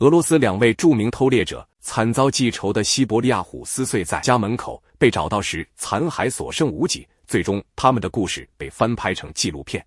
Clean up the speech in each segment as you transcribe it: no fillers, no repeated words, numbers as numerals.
俄罗斯2位著名偷猎者惨遭记仇的西伯利亚虎撕碎在家门口，被找到时残骸所剩无几，最终他们的故事被翻拍成纪录片。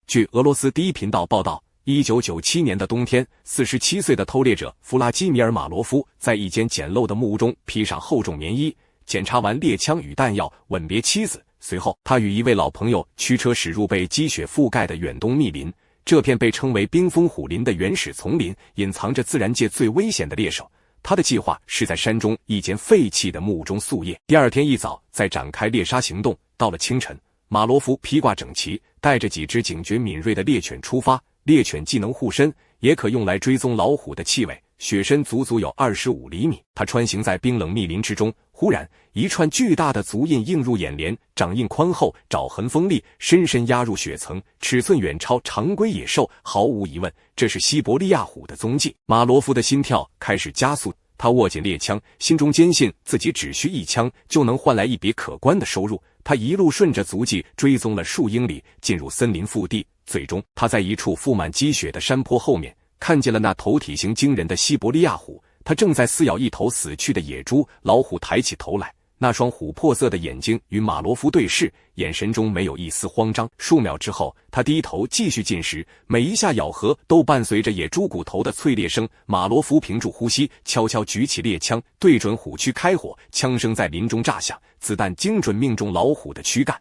据俄罗斯第一频道报道，1997年的冬天，47岁的偷猎者弗拉基米尔·马罗夫在一间简陋的木屋中披上厚重棉衣，检查完猎枪与弹药，吻别妻子。随后，他与一位老朋友驱车驶入被积雪覆盖的远东密林。这片被称为冰封虎林的原始丛林，隐藏着自然界最危险的猎手。他的计划是在山中一间废弃的木屋中宿夜，第二天一早再展开猎杀行动。到了清晨，马罗夫披挂整齐，带着几只警觉敏锐的猎犬出发。猎犬既能护身，也可用来追踪老虎的气味。雪深足足有25厘米，他穿行在冰冷密林之中。忽然，一串巨大的足印映入眼帘，掌印宽厚，爪痕锋利，深深压入雪层，尺寸远超常规野兽。毫无疑问，这是西伯利亚虎的踪迹。马罗夫的心跳开始加速，他握紧猎枪，心中坚信自己只需一枪就能换来一笔可观的收入。他一路顺着足迹追踪了数英里，进入森林腹地。最终，他在一处覆满积雪的山坡后面看见了那头体型惊人的西伯利亚虎，它正在撕咬一头死去的野猪。老虎抬起头来，那双琥珀色的眼睛与马罗夫对视，眼神中没有一丝慌张。数秒之后，他低头继续进食，每一下咬合都伴随着野猪骨头的脆裂声。马罗夫屏住呼吸，悄悄举起猎枪，对准虎躯开火，枪声在林中炸响，子弹精准命中老虎的躯干。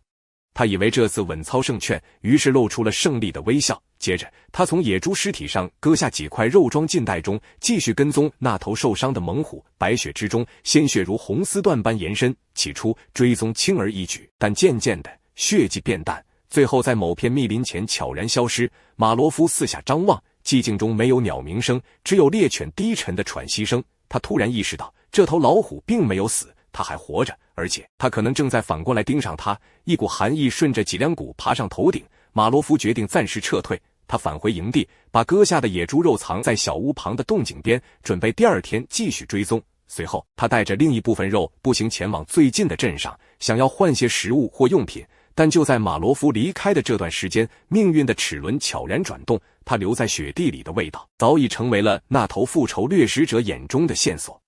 他以为这次稳操胜券，于是露出了胜利的微笑。接着，他从野猪尸体上割下几块肉装进袋中，继续跟踪那头受伤的猛虎。白雪之中，鲜血如红丝缎般延伸。起初，追踪轻而易举，但渐渐的，血迹变淡，最后在某片密林前悄然消失。马罗夫四下张望，寂静中没有鸟鸣声，只有猎犬低沉的喘息声。他突然意识到，这头老虎并没有死，它还活着，而且它可能正在反过来盯上他。一股寒意顺着脊梁骨爬上头顶，马罗夫决定暂时撤退。他返回营地，把割下的野猪肉藏在小屋旁的洞井边，准备第二天继续追踪。随后，他带着另一部分肉步行前往最近的镇上，想要换些食物或用品。但就在马罗夫离开的这段时间，命运的齿轮悄然转动，他留在雪地里的味道早已成为了那头复仇掠食者眼中的线索。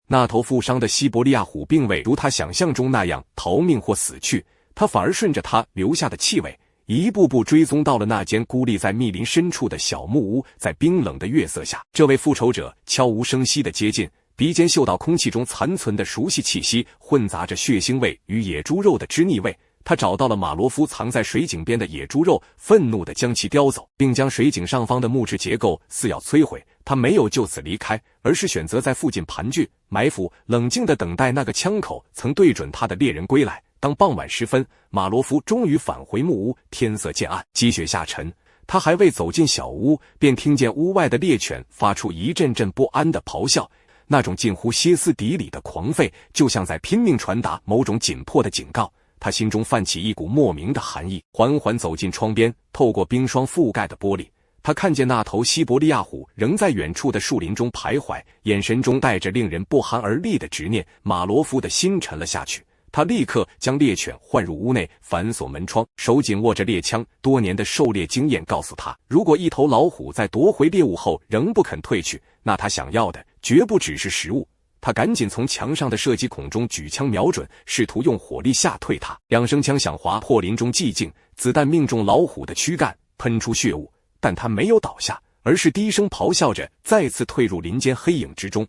那头负伤的西伯利亚虎并未如他想象中那样逃命或死去，他反而顺着他留下的气味，一步步追踪到了那间孤立在密林深处的小木屋。在冰冷的月色下，这位复仇者悄无声息地接近，鼻尖嗅到空气中残存的熟悉气息，混杂着血腥味与野猪肉的脂腻味。他找到了马罗夫藏在水井边的野猪肉，愤怒地将其叼走，并将水井上方的木质结构撕咬摧毁。他没有就此离开，而是选择在附近盘踞埋伏，冷静地等待那个枪口曾对准他的猎人归来。当傍晚时分，马罗夫终于返回木屋，天色渐暗，积雪下沉。他还未走进小屋，便听见屋外的猎犬发出一阵阵不安的咆哮，那种近乎歇斯底里的狂吠，就像在拼命传达某种紧迫的警告。他心中泛起一股莫名的寒意，缓缓走进窗边，透过冰霜覆盖的玻璃，他看见那头西伯利亚虎仍在远处的树林中徘徊，眼神中带着令人不寒而栗的执念。马罗夫的心沉了下去，他立刻将猎犬唤入屋内，反锁门窗，手紧握着猎枪。多年的狩猎经验告诉他，如果一头老虎在夺回猎物后仍不肯退去，那他想要的绝不只是食物。他赶紧从墙上的射击孔中举枪瞄准，试图用火力吓退它。两声枪响划破林中寂静，子弹命中老虎的躯干，喷出血雾，但它没有倒下，而是低声咆哮着再次退入林间黑影之中，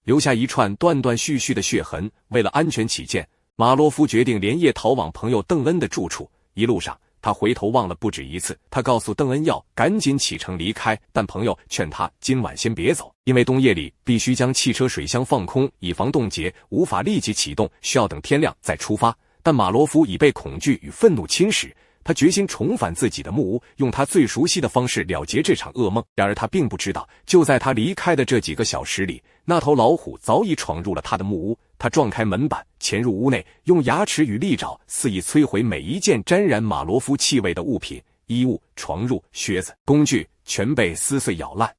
留下一串断断续续的血痕。为了安全起见，马罗夫决定连夜逃往朋友邓恩的住处。一路上，他回头望了不止一次。他告诉邓恩要赶紧启程离开，但朋友劝他今晚先别走，因为冬夜里必须将汽车水箱放空，以防冻结，无法立即启动，需要等天亮再出发。但马罗夫已被恐惧与愤怒侵蚀，他决心重返自己的木屋，用他最熟悉的方式了结这场噩梦。然而他并不知道，就在他离开的这几个小时里，那头老虎早已闯入了他的木屋。他撞开门板，潜入屋内，用牙齿与利爪肆意摧毁每一件沾染马罗夫气味的物品，衣物、床褥、靴子、工具全被撕碎咬烂。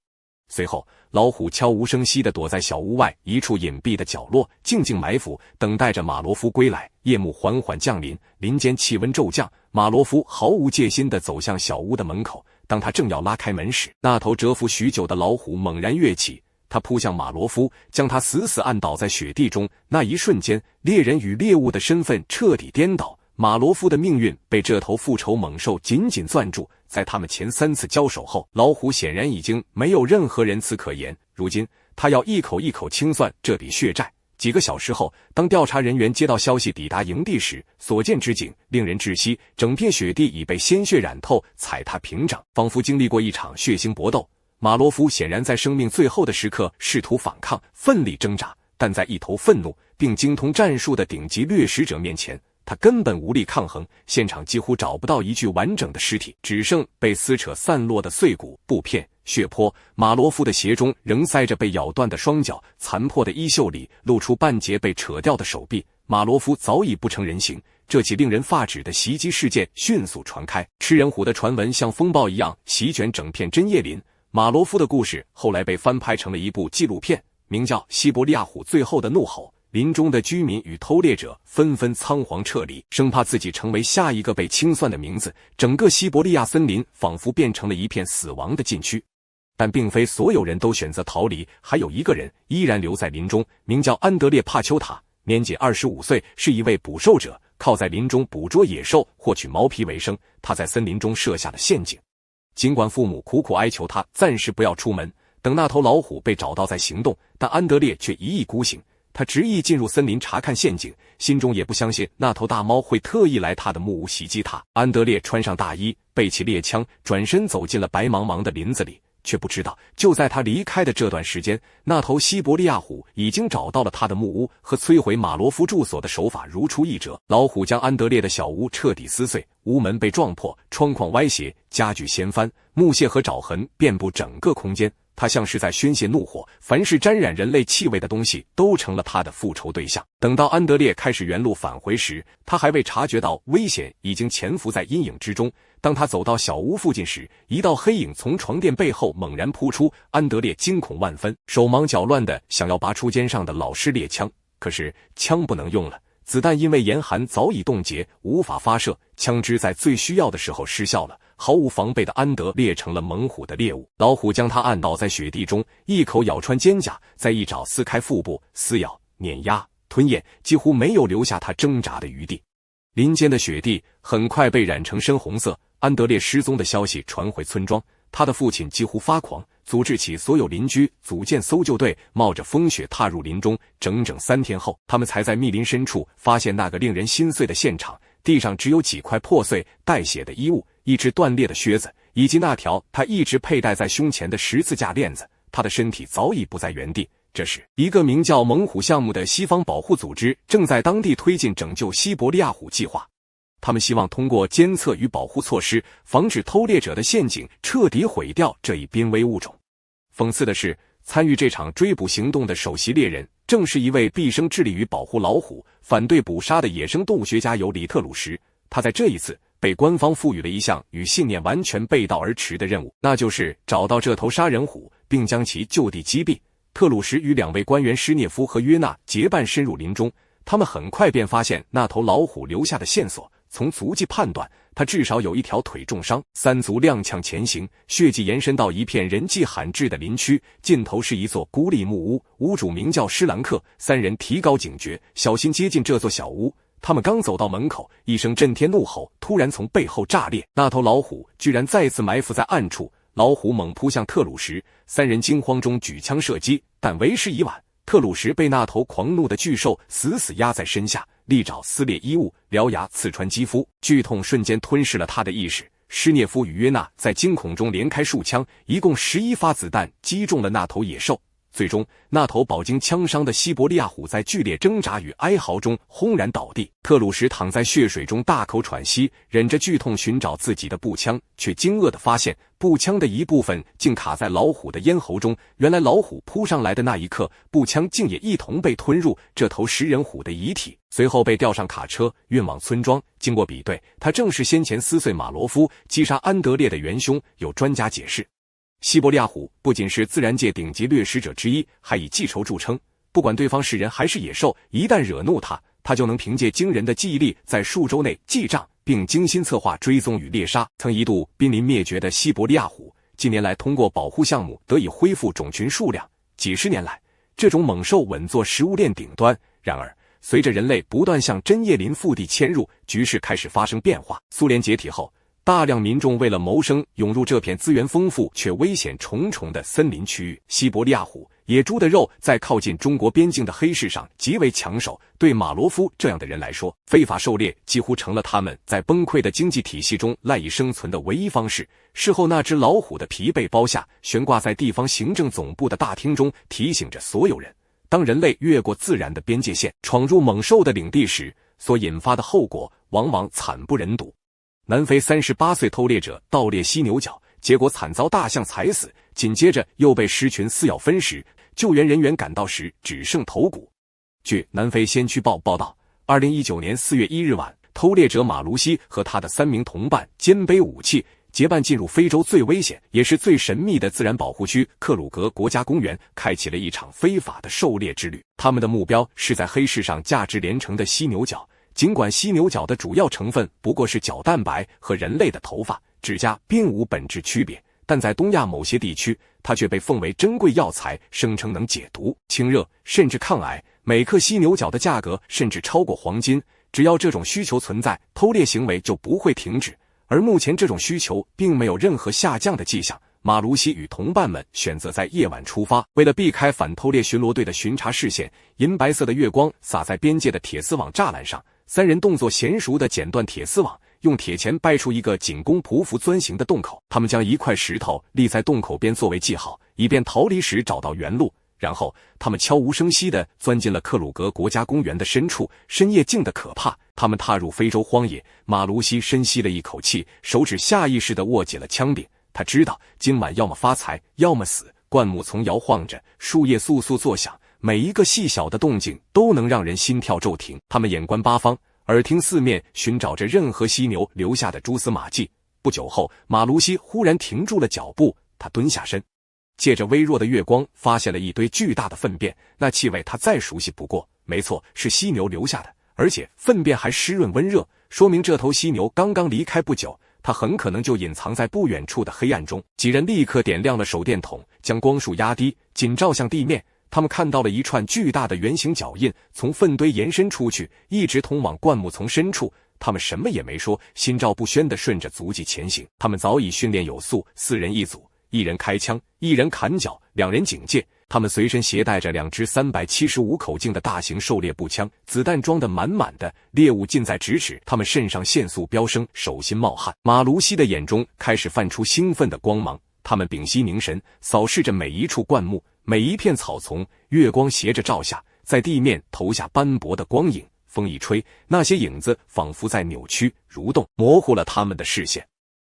随后，老虎悄无声息地躲在小屋外一处隐蔽的角落，静静埋伏，等待着马罗夫归来。夜幕缓缓降临，林间气温骤降，马罗夫毫无戒心地走向小屋的门口。当他正要拉开门时，那头蛰伏许久的老虎猛然跃起，他扑向马罗夫，将他死死按倒在雪地中。那一瞬间，猎人与猎物的身份彻底颠倒。马罗夫的命运被这头复仇猛兽紧紧攥住。在他们前3次交手后，老虎显然已经没有任何仁慈可言。如今，他要一口一口清算这笔血债。几个小时后，当调查人员接到消息抵达营地时，所见之景令人窒息。整片雪地已被鲜血染透，踩踏平整，仿佛经历过一场血腥搏斗。马罗夫显然在生命最后的时刻试图反抗，奋力挣扎，但在一头愤怒并精通战术的顶级掠食者面前，他根本无力抗衡。现场几乎找不到一具完整的尸体，只剩被撕扯散落的碎骨、布片、血泊。马罗夫的鞋中仍塞着被咬断的双脚，残破的衣袖里露出半截被扯掉的手臂。马罗夫早已不成人形。这起令人发指的袭击事件迅速传开，吃人虎的传闻像风暴一样席卷整片针叶林。马罗夫的故事后来被翻拍成了一部纪录片，名叫《西伯利亚虎最后的怒吼》。林中的居民与偷猎者纷纷仓皇撤离，生怕自己成为下一个被清算的名字。整个西伯利亚森林仿佛变成了一片死亡的禁区。但并非所有人都选择逃离，还有一个人依然留在林中，名叫安德烈·帕丘塔，年仅25岁，是一位捕兽者，靠在林中捕捉野兽，获取毛皮为生。他在森林中设下了陷阱。尽管父母苦苦哀求他暂时不要出门，等那头老虎被找到再行动，但安德烈却一意孤行。他执意进入森林查看陷阱，心中也不相信那头大猫会特意来他的木屋袭击他。安德烈穿上大衣，背起猎枪，转身走进了白茫茫的林子里，却不知道就在他离开的这段时间，那头西伯利亚虎已经找到了他的木屋，和摧毁马罗夫住所的手法如出一辙。老虎将安德烈的小屋彻底撕碎，屋门被撞破，窗框歪斜，家具掀翻，木屑和爪痕遍布整个空间。他像是在宣泄怒火，凡是沾染人类气味的东西都成了他的复仇对象。等到安德烈开始原路返回时，他还未察觉到危险已经潜伏在阴影之中。当他走到小屋附近时，一道黑影从床垫背后猛然扑出，安德烈惊恐万分，手忙脚乱地想要拔出肩上的老式猎枪，可是枪不能用了，子弹因为严寒早已冻结，无法发射，枪支在最需要的时候失效了。毫无防备的安德烈成了猛虎的猎物，老虎将他按倒在雪地中，一口咬穿肩胛，再一爪撕开腹部，撕咬、碾压、吞咽，几乎没有留下他挣扎的余地。林间的雪地很快被染成深红色。安德烈失踪的消息传回村庄，他的父亲几乎发狂，组织起所有邻居组建搜救队，冒着风雪踏入林中。整整3天后，他们才在密林深处发现那个令人心碎的现场，地上只有几块破碎带血的衣物，一只断裂的靴子，以及那条他一直佩戴在胸前的十字架链子。他的身体早已不在原地。这时，一个名叫猛虎项目的西方保护组织正在当地推进拯救西伯利亚虎计划。他们希望通过监测与保护措施，防止偷猎者的陷阱彻底毁掉这一濒危物种。讽刺的是，参与这场追捕行动的首席猎人，正是一位毕生致力于保护老虎、反对捕杀的野生动物学家尤里特鲁什。他在这一次被官方赋予了一项与信念完全背道而驰的任务，那就是找到这头杀人虎，并将其就地击毙。特鲁什与2位官员施涅夫和约纳结伴深入林中，他们很快便发现那头老虎留下的线索。从足迹判断，他至少有1条腿重伤。3族踉跄前行，血迹延伸到一片人迹罕至的林区，尽头是一座孤立木屋，屋主名叫施兰克。3人提高警觉，小心接近这座小屋。他们刚走到门口，一声震天怒吼突然从背后炸裂，那头老虎居然再次埋伏在暗处。老虎猛扑向特鲁什，3人惊慌中举枪射击，但为时已晚。特鲁什被那头狂怒的巨兽死死压在身下，利爪撕裂衣物，獠牙刺穿肌肤，剧痛瞬间吞噬了他的意识。施涅夫与约纳在惊恐中连开数枪，一共11发子弹击中了那头野兽。最终，那头饱经枪伤的西伯利亚虎在剧烈挣扎与哀嚎中轰然倒地。特鲁什躺在血水中大口喘息，忍着剧痛寻找自己的步枪，却惊愕地发现步枪的一部分竟卡在老虎的咽喉中。原来老虎扑上来的那一刻，步枪竟也一同被吞入这头食人虎的遗体，随后被吊上卡车运往村庄。经过比对，他正是先前撕碎马罗夫、击杀安德烈的元凶。有专家解释，西伯利亚虎不仅是自然界顶级掠食者之一，还以记仇著称。不管对方是人还是野兽，一旦惹怒他，他就能凭借惊人的记忆力在数周内记账，并精心策划追踪与猎杀。曾一度濒临灭绝的西伯利亚虎，近年来通过保护项目得以恢复种群数量，几十年来，这种猛兽稳坐食物链顶端。然而，随着人类不断向针叶林腹地迁入，局势开始发生变化。苏联解体后，大量民众为了谋生，涌入这片资源丰富却危险重重的森林区域。西伯利亚虎、野猪的肉在靠近中国边境的黑市上极为抢手，对马罗夫这样的人来说，非法狩猎几乎成了他们在崩溃的经济体系中赖以生存的唯一方式。事后，那只老虎的皮被包下，悬挂在地方行政总部的大厅中，提醒着所有人，当人类越过自然的边界线，闯入猛兽的领地时，所引发的后果往往惨不忍睹。南非38岁偷猎者盗猎犀牛角，结果惨遭大象踩死，紧接着又被狮群撕咬分食，救援人员赶到时只剩头骨。据南非先驱报报道，2019年4月1日晚，偷猎者马卢西和他的3名同伴肩背武器，结伴进入非洲最危险也是最神秘的自然保护区克鲁格国家公园，开启了一场非法的狩猎之旅。他们的目标是在黑市上价值连城的犀牛角。尽管犀牛角的主要成分不过是角蛋白和人类的头发、指甲，并无本质区别，但在东亚某些地区，它却被奉为珍贵药材，声称能解毒、清热，甚至抗癌。每克犀牛角的价格甚至超过黄金。只要这种需求存在，偷猎行为就不会停止。而目前这种需求并没有任何下降的迹象。马卢西与同伴们选择在夜晚出发，为了避开反偷猎巡逻队的巡查视线，银白色的月光洒在边界的铁丝网栅栏上。3人动作娴熟地剪断铁丝网，用铁钳掰出一个仅供匍匐钻行的洞口。他们将一块石头立在洞口边作为记号，以便逃离时找到原路。然后他们悄无声息地钻进了克鲁格国家公园的深处。深夜静得可怕，他们踏入非洲荒野。马卢西深吸了一口气，手指下意识地握紧了枪柄。他知道今晚要么发财，要么死。灌木丛摇晃着，树叶簌簌作响，每一个细小的动静都能让人心跳骤停。他们眼观八方，耳听四面，寻找着任何犀牛留下的蛛丝马迹。不久后，马卢西忽然停住了脚步，他蹲下身，借着微弱的月光发现了一堆巨大的粪便。那气味他再熟悉不过，没错，是犀牛留下的，而且粪便还湿润温热，说明这头犀牛刚刚离开不久。它很可能就隐藏在不远处的黑暗中。几人立刻点亮了手电筒，将光束压低，仅照向地面。他们看到了一串巨大的圆形脚印从粪堆延伸出去，一直通往灌木丛深处。他们什么也没说，心照不宣地顺着足迹前行。他们早已训练有素，4人一组，1人开枪，1人砍脚，2人警戒。他们随身携带着2支375口径的大型狩猎步枪，子弹装得满满的，猎物近在咫尺。他们肾上腺素飙升，手心冒汗。马卢西的眼中开始泛出兴奋的光芒，他们屏息凝神，扫视着每一处灌木，每一片草丛。月光斜着照下，在地面投下斑驳的光影。风一吹，那些影子仿佛在扭曲蠕动，模糊了他们的视线。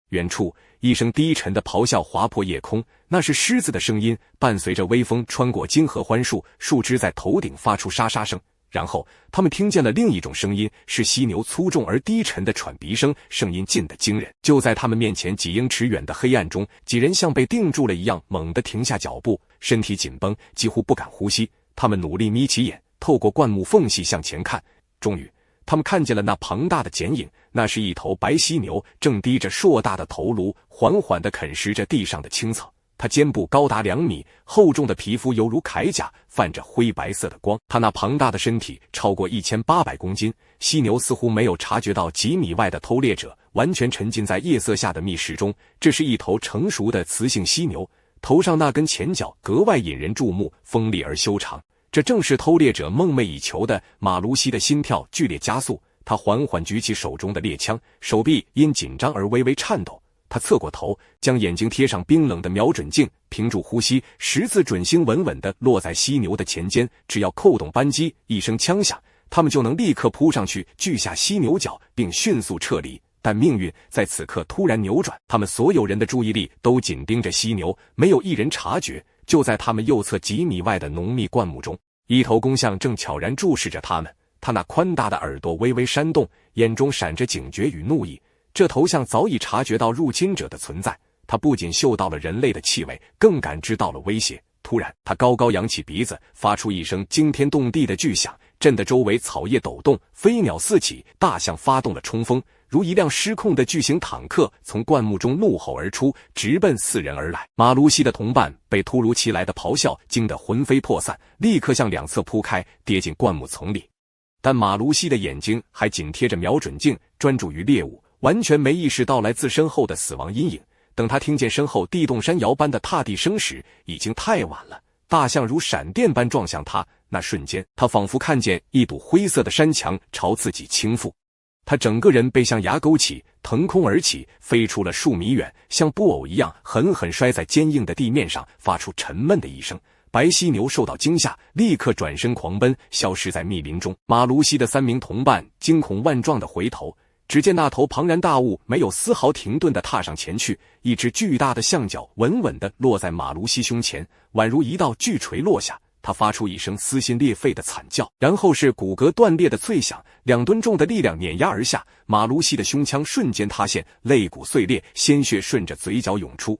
远处一声低沉的咆哮划破夜空，那是狮子的声音，伴随着微风穿过金合欢树，树枝在头顶发出沙沙声。然后他们听见了另一种声音，是犀牛粗重而低沉的喘鼻声，声音近得惊人。就在他们面前几英尺远的黑暗中，几人像被定住了一样，猛地停下脚步，身体紧绷，几乎不敢呼吸。他们努力眯起眼，透过灌木缝隙向前看。终于他们看见了那庞大的剪影，那是一头白犀牛，正低着硕大的头颅，缓缓地啃食着地上的青草。它肩部高达2米，厚重的皮肤犹如铠甲，泛着灰白色的光。它那庞大的身体超过1800公斤。犀牛似乎没有察觉到几米外的偷猎者，完全沉浸在夜色下的密室中。这是一头成熟的雌性犀牛，头上那根前角格外引人注目，锋利而修长。这正是偷猎者梦寐以求的。马卢西的心跳剧烈加速，他缓缓举起手中的猎枪，手臂因紧张而微微颤抖。他侧过头，将眼睛贴上冰冷的瞄准镜，屏住呼吸，10字准星稳稳地落在犀牛的前肩。只要扣动扳机，一声枪响，他们就能立刻扑上去锯下犀牛角，并迅速撤离。但命运在此刻突然扭转，他们所有人的注意力都紧盯着犀牛，没有一人察觉。就在他们右侧几米外的浓密灌木中，一头公象正悄然注视着他们。他那宽大的耳朵微微扇动，眼中闪着警觉与怒意。这头象早已察觉到入侵者的存在，他不仅嗅到了人类的气味，更感知到了威胁。突然，他高高扬起鼻子，发出一声惊天动地的巨响，震得周围草叶抖动，飞鸟四起。大象发动了冲锋，如一辆失控的巨型坦克从灌木中怒吼而出，直奔4人而来。马卢西的同伴被突如其来的咆哮惊得魂飞魄散，立刻向两侧扑开，跌进灌木丛里。但马卢西的眼睛还紧贴着瞄准镜，专注于猎物，完全没意识到来自身后的死亡阴影。等他听见身后地动山摇般的踏地声时，已经太晚了。大象如闪电般撞向他，那瞬间，他仿佛看见一堵灰色的山墙朝自己倾覆。他整个人被象牙勾起，腾空而起，飞出了数米远，像布偶一样狠狠摔在坚硬的地面上，发出沉闷的一声。白犀牛受到惊吓，立刻转身狂奔，消失在密林中。马卢西的3名同伴惊恐万状地回头，只见那头庞然大物没有丝毫停顿地踏上前去，一只巨大的象脚稳稳地落在马卢西胸前，宛如一道巨锤落下。他发出一声撕心裂肺的惨叫，然后是骨骼断裂的脆响，2吨重的力量碾压而下，马卢西的胸腔瞬间塌陷，肋骨碎裂，鲜血顺着嘴角涌出。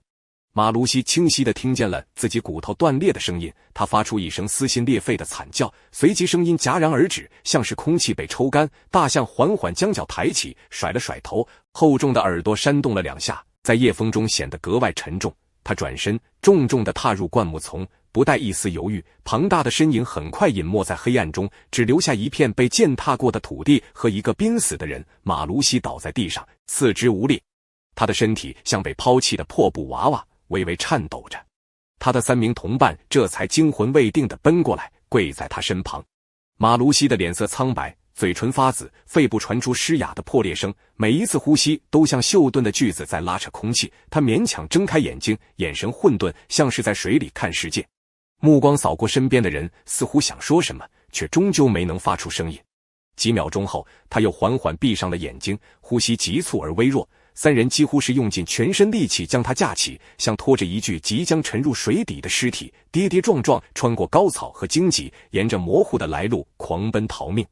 马卢西清晰地听见了自己骨头断裂的声音，他发出一声撕心裂肺的惨叫，随即声音戛然而止，像是空气被抽干。大象缓缓将脚抬起，甩了甩头，厚重的耳朵扇动了2下，在夜风中显得格外沉重。他转身，重重地踏入灌木丛，不带一丝犹豫，庞大的身影很快隐没在黑暗中，只留下一片被践踏过的土地和一个濒死的人。马卢西倒在地上，四肢无力，他的身体像被抛弃的破布娃娃，微微颤抖着。他的3名同伴这才惊魂未定地奔过来，跪在他身旁。马卢西的脸色苍白，嘴唇发紫，肺部传出嘶哑的破裂声，每一次呼吸都像锈钝的锯子在拉扯空气。他勉强睁开眼睛，眼神混沌，像是在水里看世界。目光扫过身边的人，似乎想说什么，却终究没能发出声音。几秒钟后，他又缓缓闭上了眼睛，呼吸急促而微弱。3人几乎是用尽全身力气将他架起，像拖着一具即将沉入水底的尸体，跌跌撞撞穿过高草和荆棘，沿着模糊的来路狂奔逃命。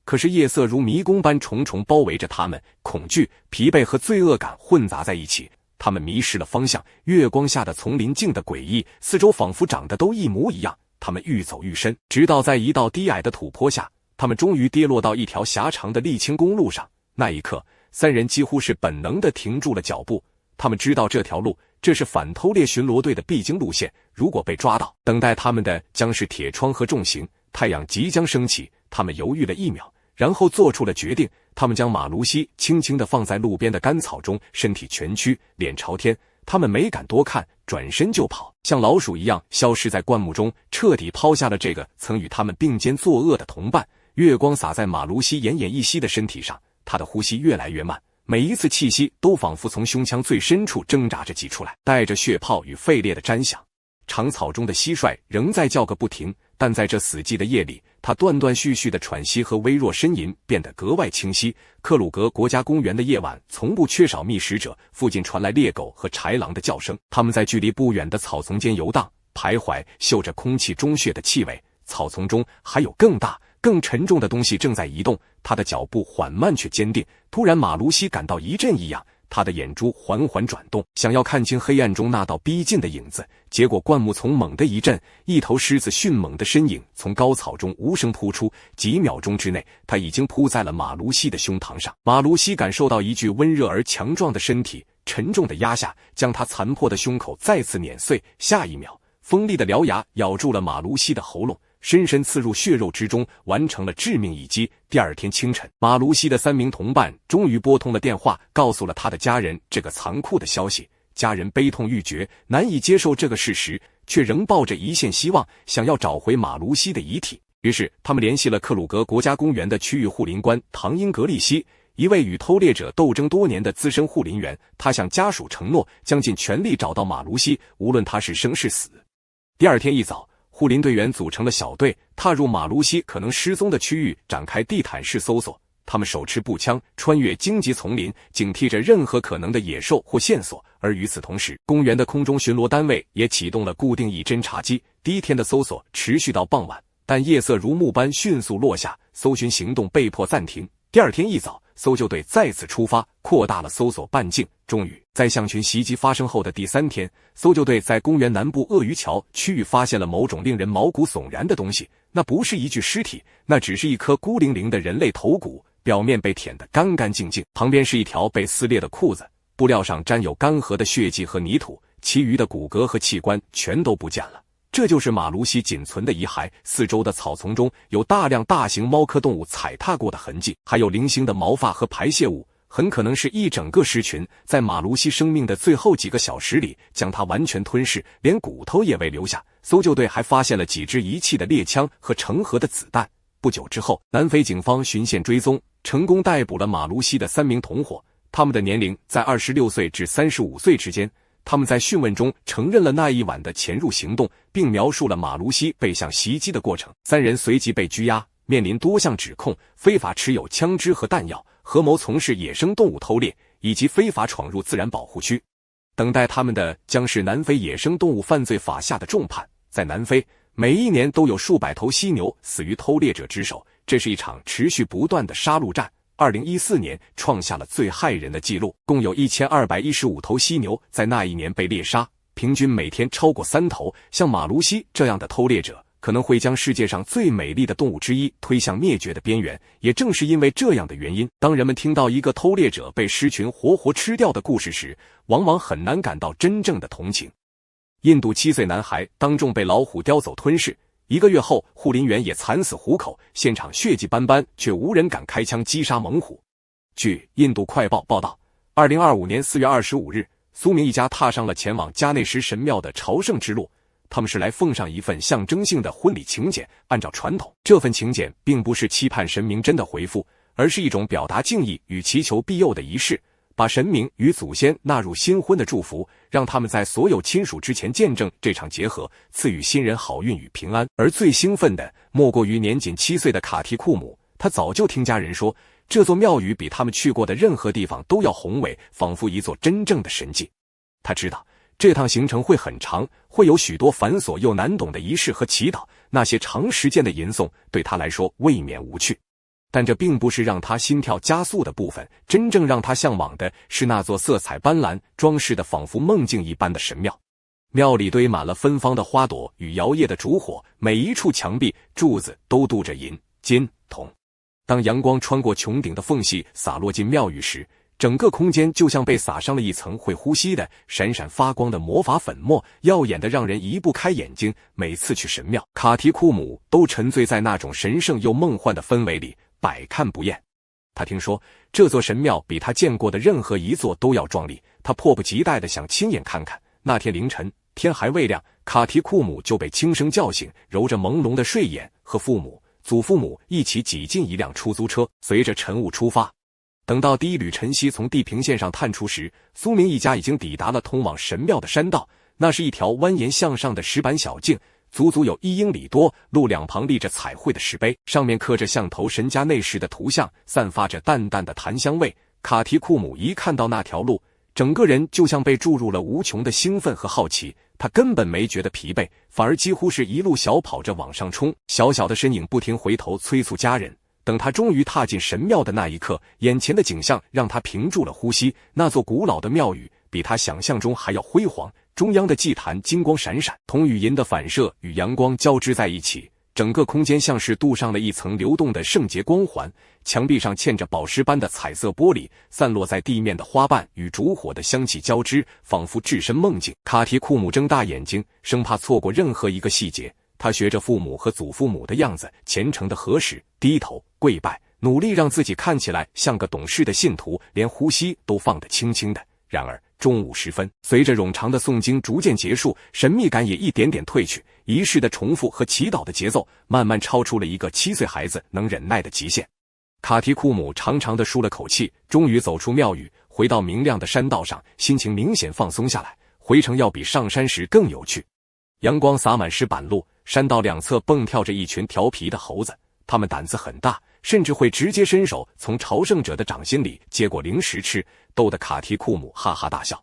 可是夜色如迷宫般重重包围着他们，恐惧、疲惫和罪恶感混杂在一起。他们迷失了方向，月光下的丛林静得诡异，四周仿佛长得都一模一样。他们愈走愈深，直到在一道低矮的土坡下，他们终于跌落到一条狭长的沥青公路上。那一刻，3人几乎是本能地停住了脚步。他们知道这条路，这是反偷猎巡逻队的必经路线，如果被抓到，等待他们的将是铁窗和重刑。太阳即将升起，他们犹豫了1秒，然后做出了决定。他们将马卢西轻轻地放在路边的干草中，身体蜷曲，脸朝天。他们没敢多看，转身就跑，像老鼠一样消失在灌木中，彻底抛下了这个曾与他们并肩作恶的同伴。月光洒在马卢西奄奄一息的身体上，他的呼吸越来越慢，每一次气息都仿佛从胸腔最深处挣扎着挤出来，带着血泡与废裂的沾响。长草中的蟋蟀仍在叫个不停，但在这死寂的夜里，它断断续续的喘息和微弱呻吟变得格外清晰。克鲁格国家公园的夜晚从不缺少觅食者，附近传来猎狗和豺狼的叫声，它们在距离不远的草丛间游荡徘徊，嗅着空气中血的气味。草丛中还有更大更沉重的东西正在移动，他的脚步缓慢却坚定。突然马卢西感到一阵异样，他的眼珠缓缓转动，想要看清黑暗中那道逼近的影子。结果灌木丛猛地一震，一头狮子迅猛的身影从高草中无声扑出，几秒钟之内，他已经扑在了马卢西的胸膛上。马卢西感受到一具温热而强壮的身体沉重的压下，将他残破的胸口再次碾碎。下一秒，锋利的獠牙咬住了马卢西的喉咙，深深刺入血肉之中，完成了致命一击。第二天清晨，马卢西的3名同伴终于拨通了电话，告诉了他的家人这个残酷的消息。家人悲痛欲绝，难以接受这个事实，却仍抱着一线希望，想要找回马卢西的遗体。于是他们联系了克鲁格国家公园的区域护林官唐英格利希，一位与偷猎者斗争多年的资深护林员。他向家属承诺将尽全力找到马卢西，无论他是生是死。第二天一早，护林队员组成了小队，踏入马卢西可能失踪的区域，展开地毯式搜索。他们手持步枪，穿越荆棘丛林，警惕着任何可能的野兽或线索。而与此同时，公园的空中巡逻单位也启动了固定翼侦察机。第一天的搜索持续到傍晚，但夜色如幕般迅速落下，搜寻行动被迫暂停。第二天一早，搜救队再次出发，扩大了搜索半径。终于，在象群袭击发生后的第3天，搜救队在公园南部鳄鱼桥区域发现了某种令人毛骨悚然的东西。那不是一具尸体，那只是一颗孤零零的人类头骨。表面被舔得干干净净，旁边是一条被撕裂的裤子，布料上沾有干涸的血迹和泥土，其余的骨骼和器官全都不见了。这就是马卢西仅存的遗骸。四周的草丛中有大量大型猫科动物踩踏过的痕迹，还有零星的毛发和排泄物，很可能是一整个狮群在马卢西生命的最后几个小时里将它完全吞噬，连骨头也未留下。搜救队还发现了几支遗弃的猎枪和成盒的子弹。不久之后，南非警方循线追踪，成功逮捕了马卢西的3名同伙，他们的年龄在26岁至35岁之间。他们在讯问中承认了那一晚的潜入行动，并描述了马卢西被向袭击的过程。3人随即被拘押，面临多项指控：非法持有枪支和弹药、合谋从事野生动物偷猎，以及非法闯入自然保护区。等待他们的将是南非野生动物犯罪法下的重判。在南非，每一年都有数百头犀牛死于偷猎者之手，这是一场持续不断的杀戮战。2014年创下了最骇人的记录，共有1215头犀牛在那一年被猎杀，平均每天超过3头。像马卢西这样的偷猎者，可能会将世界上最美丽的动物之一推向灭绝的边缘。也正是因为这样的原因，当人们听到一个偷猎者被狮群活活吃掉的故事时，往往很难感到真正的同情。印度7岁男孩当众被老虎叼走吞噬，1个月后，护林员也惨死虎口，现场血迹斑斑，却无人敢开枪击杀猛虎。据印度快报报道，2025年4月25日，苏明一家踏上了前往加内什神庙的朝圣之路。他们是来奉上一份象征性的婚礼请柬。按照传统，这份请柬并不是期盼神明真的回复，而是一种表达敬意与祈求庇佑的仪式，把神明与祖先纳入新婚的祝福，让他们在所有亲属之前见证这场结合，赐予新人好运与平安。而最兴奋的莫过于年仅7岁的卡提库姆，他早就听家人说，这座庙宇比他们去过的任何地方都要宏伟，仿佛一座真正的神迹。他知道这趟行程会很长，会有许多繁琐又难懂的仪式和祈祷，那些长时间的吟诵对他来说未免无趣。但这并不是让他心跳加速的部分，真正让他向往的是那座色彩斑斓、装饰的仿佛梦境一般的神庙。庙里堆满了芬芳的花朵与摇曳的烛火，每一处墙壁、柱子都镀着银、金、铜。当阳光穿过穹顶的缝隙洒落进庙宇时，整个空间就像被撒上了一层会呼吸的、闪闪发光的魔法粉末，耀眼的让人移不开眼睛。每次去神庙，卡提库姆都沉醉在那种神圣又梦幻的氛围里，百看不厌。他听说这座神庙比他见过的任何一座都要壮丽，他迫不及待地想亲眼看看。那天凌晨，天还未亮，卡提库姆就被轻声叫醒，揉着朦胧的睡眼，和父母、祖父母一起挤进一辆出租车，随着晨雾出发。等到第一缕晨曦从地平线上探出时，苏明一家已经抵达了通往神庙的山道。那是一条蜿蜒向上的石板小径，足足有1英里多，路两旁立着彩绘的石碑，上面刻着象头神家内饰的图像，散发着淡淡的檀香味。卡提库姆一看到那条路，整个人就像被注入了无穷的兴奋和好奇。他根本没觉得疲惫，反而几乎是一路小跑着往上冲，小小的身影不停回头催促家人。等他终于踏进神庙的那一刻，眼前的景象让他屏住了呼吸。那座古老的庙宇比他想象中还要辉煌，中央的祭坛金光闪闪，铜与银的反射与阳光交织在一起，整个空间像是镀上了一层流动的圣洁光环。墙壁上嵌着宝石般的彩色玻璃，散落在地面的花瓣与烛火的香气交织，仿佛置身梦境。卡提库姆睁大眼睛，生怕错过任何一个细节。他学着父母和祖父母的样子，虔诚地合十、低头、跪拜，努力让自己看起来像个懂事的信徒，连呼吸都放得轻轻的。然而中午时分，随着冗长的诵经逐渐结束，神秘感也一点点褪去，仪式的重复和祈祷的节奏慢慢超出了一个7岁孩子能忍耐的极限。卡提库姆长长地舒了口气，终于走出庙宇，回到明亮的山道上，心情明显放松下来。回程要比上山时更有趣。阳光洒满石板路，山道两侧蹦跳着一群调皮的猴子，他们胆子很大，甚至会直接伸手从朝圣者的掌心里接过零食吃，逗得卡提库姆哈哈大笑。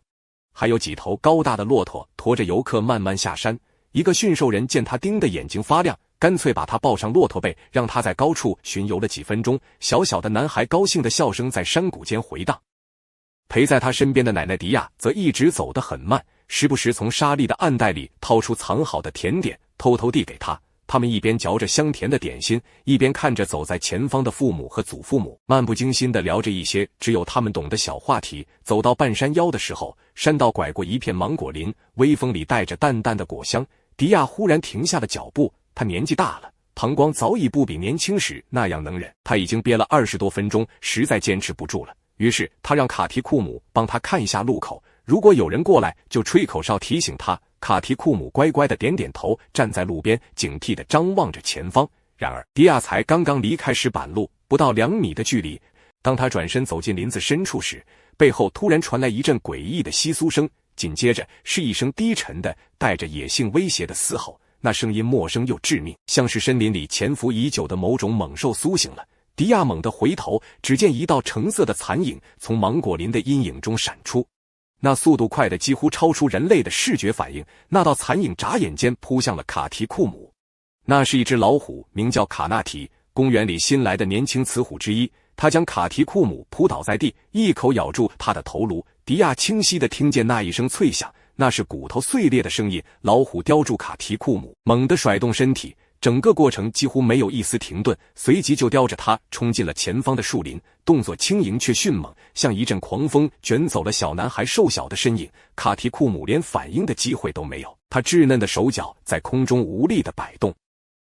还有几头高大的骆驼驮着游客慢慢下山，一个驯兽人见他盯得眼睛发亮，干脆把他抱上骆驼背，让他在高处巡游了几分钟。小小的男孩高兴的笑声在山谷间回荡。陪在他身边的奶奶迪亚则一直走得很慢，时不时从沙砾的暗袋里掏出藏好的甜点，偷偷递给他。他们一边嚼着香甜的点心，一边看着走在前方的父母和祖父母，漫不经心地聊着一些只有他们懂的小话题。走到半山腰的时候，山道拐过一片芒果林，微风里带着淡淡的果香。迪亚忽然停下了脚步，他年纪大了，膀胱早已不比年轻时那样能忍，他已经憋了20多分钟，实在坚持不住了。于是他让卡提库姆帮他看一下路口，如果有人过来就吹口哨提醒他。卡提库姆乖乖地点点头，站在路边警惕地张望着前方。然而迪亚才刚刚离开石板路不到2米的距离，当他转身走进林子深处时，背后突然传来一阵诡异的窸窣声，紧接着是一声低沉的带着野性威胁的嘶吼，那声音陌生又致命，像是森林里潜伏已久的某种猛兽苏醒了。迪亚猛地回头，只见一道橙色的残影从芒果林的阴影中闪出，那速度快得几乎超出人类的视觉反应，那道残影眨眼间扑向了卡提库姆。那是一只老虎，名叫卡纳提，公园里新来的年轻雌虎之一。他将卡提库姆扑倒在地，一口咬住他的头颅。迪亚清晰地听见那一声脆响，那是骨头碎裂的声音。老虎叼住卡提库姆，猛地甩动身体，整个过程几乎没有一丝停顿，随即就叼着他冲进了前方的树林，动作轻盈却迅猛，像一阵狂风卷走了小男孩瘦小的身影。卡提库姆连反应的机会都没有，他稚嫩的手脚在空中无力地摆动。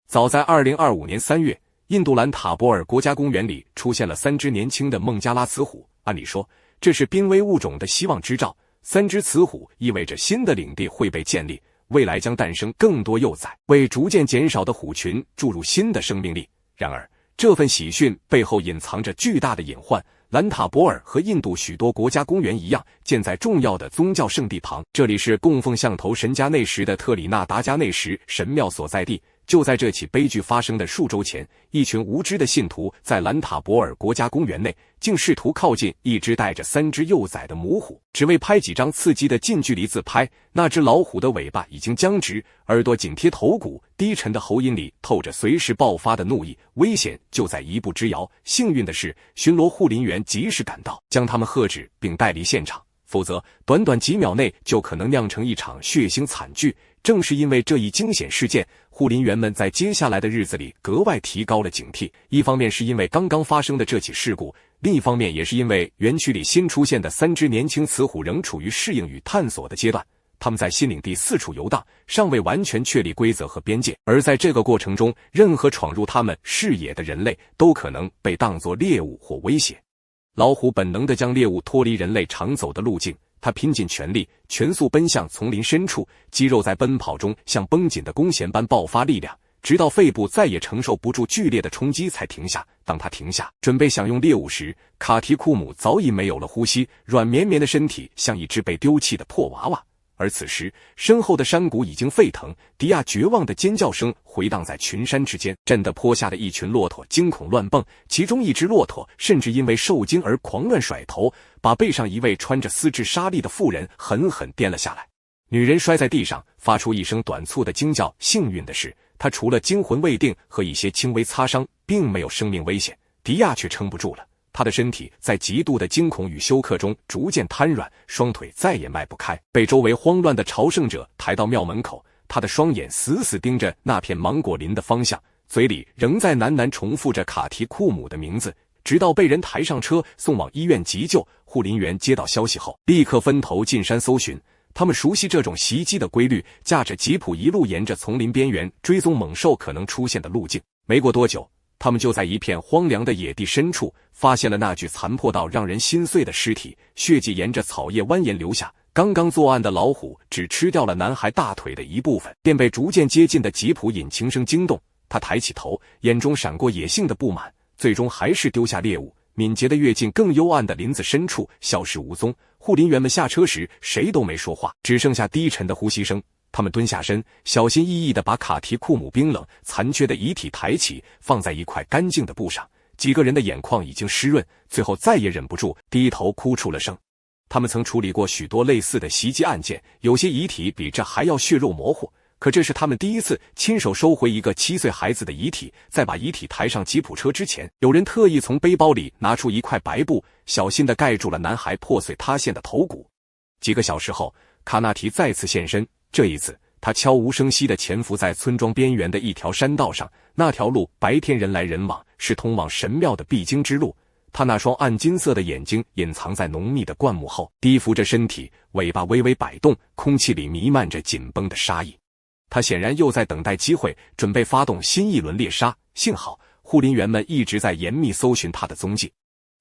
早在2025年3月，印度兰塔博尔国家公园里出现了3只年轻的孟加拉雌虎，按理说这是濒危物种的希望之兆，3只雌虎意味着新的领地会被建立，未来将诞生更多幼崽，为逐渐减少的虎群注入新的生命力。然而这份喜讯背后隐藏着巨大的隐患。兰塔博尔和印度许多国家公园一样，建在重要的宗教圣地旁，这里是供奉象头神加内什的特里纳达加内什神庙所在地。就在这起悲剧发生的数周前，一群无知的信徒在兰塔博尔国家公园内竟试图靠近一只带着3只幼崽的母虎，只为拍几张刺激的近距离自拍。那只老虎的尾巴已经僵直，耳朵紧贴头骨，低沉的喉音里透着随时爆发的怒意，危险就在一步之遥。幸运的是，巡逻护林员及时赶到，将他们喝止并带离现场，否则短短几秒内就可能酿成一场血腥惨剧。正是因为这一惊险事件，护林员们在接下来的日子里格外提高了警惕。一方面是因为刚刚发生的这起事故，另一方面也是因为园区里新出现的3只年轻雌虎仍处于适应与探索的阶段，他们在新领地四处游荡，尚未完全确立规则和边界，而在这个过程中，任何闯入他们视野的人类都可能被当作猎物或威胁。老虎本能地将猎物脱离人类常走的路径，他拼尽全力，全速奔向丛林深处，肌肉在奔跑中像绷紧的弓弦般爆发力量，直到肺部再也承受不住剧烈的冲击才停下。当他停下，准备享用猎物时，卡提库姆早已没有了呼吸，软绵绵的身体像一只被丢弃的破娃娃。而此时，身后的山谷已经沸腾，迪亚绝望的尖叫声回荡在群山之间，震得坡下的一群骆驼惊恐乱蹦，其中一只骆驼甚至因为受惊而狂乱甩头，把背上一位穿着丝质纱丽的妇人狠狠颠了下来。女人摔在地上，发出一声短促的惊叫。幸运的是，她除了惊魂未定和一些轻微擦伤，并没有生命危险。迪亚却撑不住了，他的身体在极度的惊恐与休克中逐渐瘫软，双腿再也迈不开，被周围慌乱的朝圣者抬到庙门口。他的双眼死死盯着那片芒果林的方向，嘴里仍在喃喃重复着卡提库姆的名字，直到被人抬上车送往医院急救。护林员接到消息后，立刻分头进山搜寻。他们熟悉这种袭击的规律，驾着吉普一路沿着丛林边缘追踪猛兽可能出现的路径。没过多久，他们就在一片荒凉的野地深处发现了那具残破到让人心碎的尸体，血迹沿着草叶蜿蜒流下。刚刚作案的老虎只吃掉了男孩大腿的一部分，便被逐渐接近的吉普引擎声惊动。他抬起头，眼中闪过野性的不满，最终还是丢下猎物，敏捷地跃进更幽暗的林子深处，消失无踪。护林员们下车时，谁都没说话，只剩下低沉的呼吸声。他们蹲下身，小心翼翼地把卡提库姆冰冷残缺的遗体抬起，放在一块干净的布上。几个人的眼眶已经湿润，最后再也忍不住低头哭出了声。他们曾处理过许多类似的袭击案件，有些遗体比这还要血肉模糊，可这是他们第一次亲手收回一个7岁孩子的遗体。在把遗体抬上吉普车之前，有人特意从背包里拿出一块白布，小心地盖住了男孩破碎塌陷的头骨。几个小时后，卡纳提再次现身，这一次他悄无声息地潜伏在村庄边缘的一条山道上，那条路白天人来人往，是通往神庙的必经之路。他那双暗金色的眼睛隐藏在浓密的灌木后，低伏着身体，尾巴微微摆动，空气里弥漫着紧绷的杀意。他显然又在等待机会，准备发动新一轮猎杀。幸好护林员们一直在严密搜寻他的踪迹。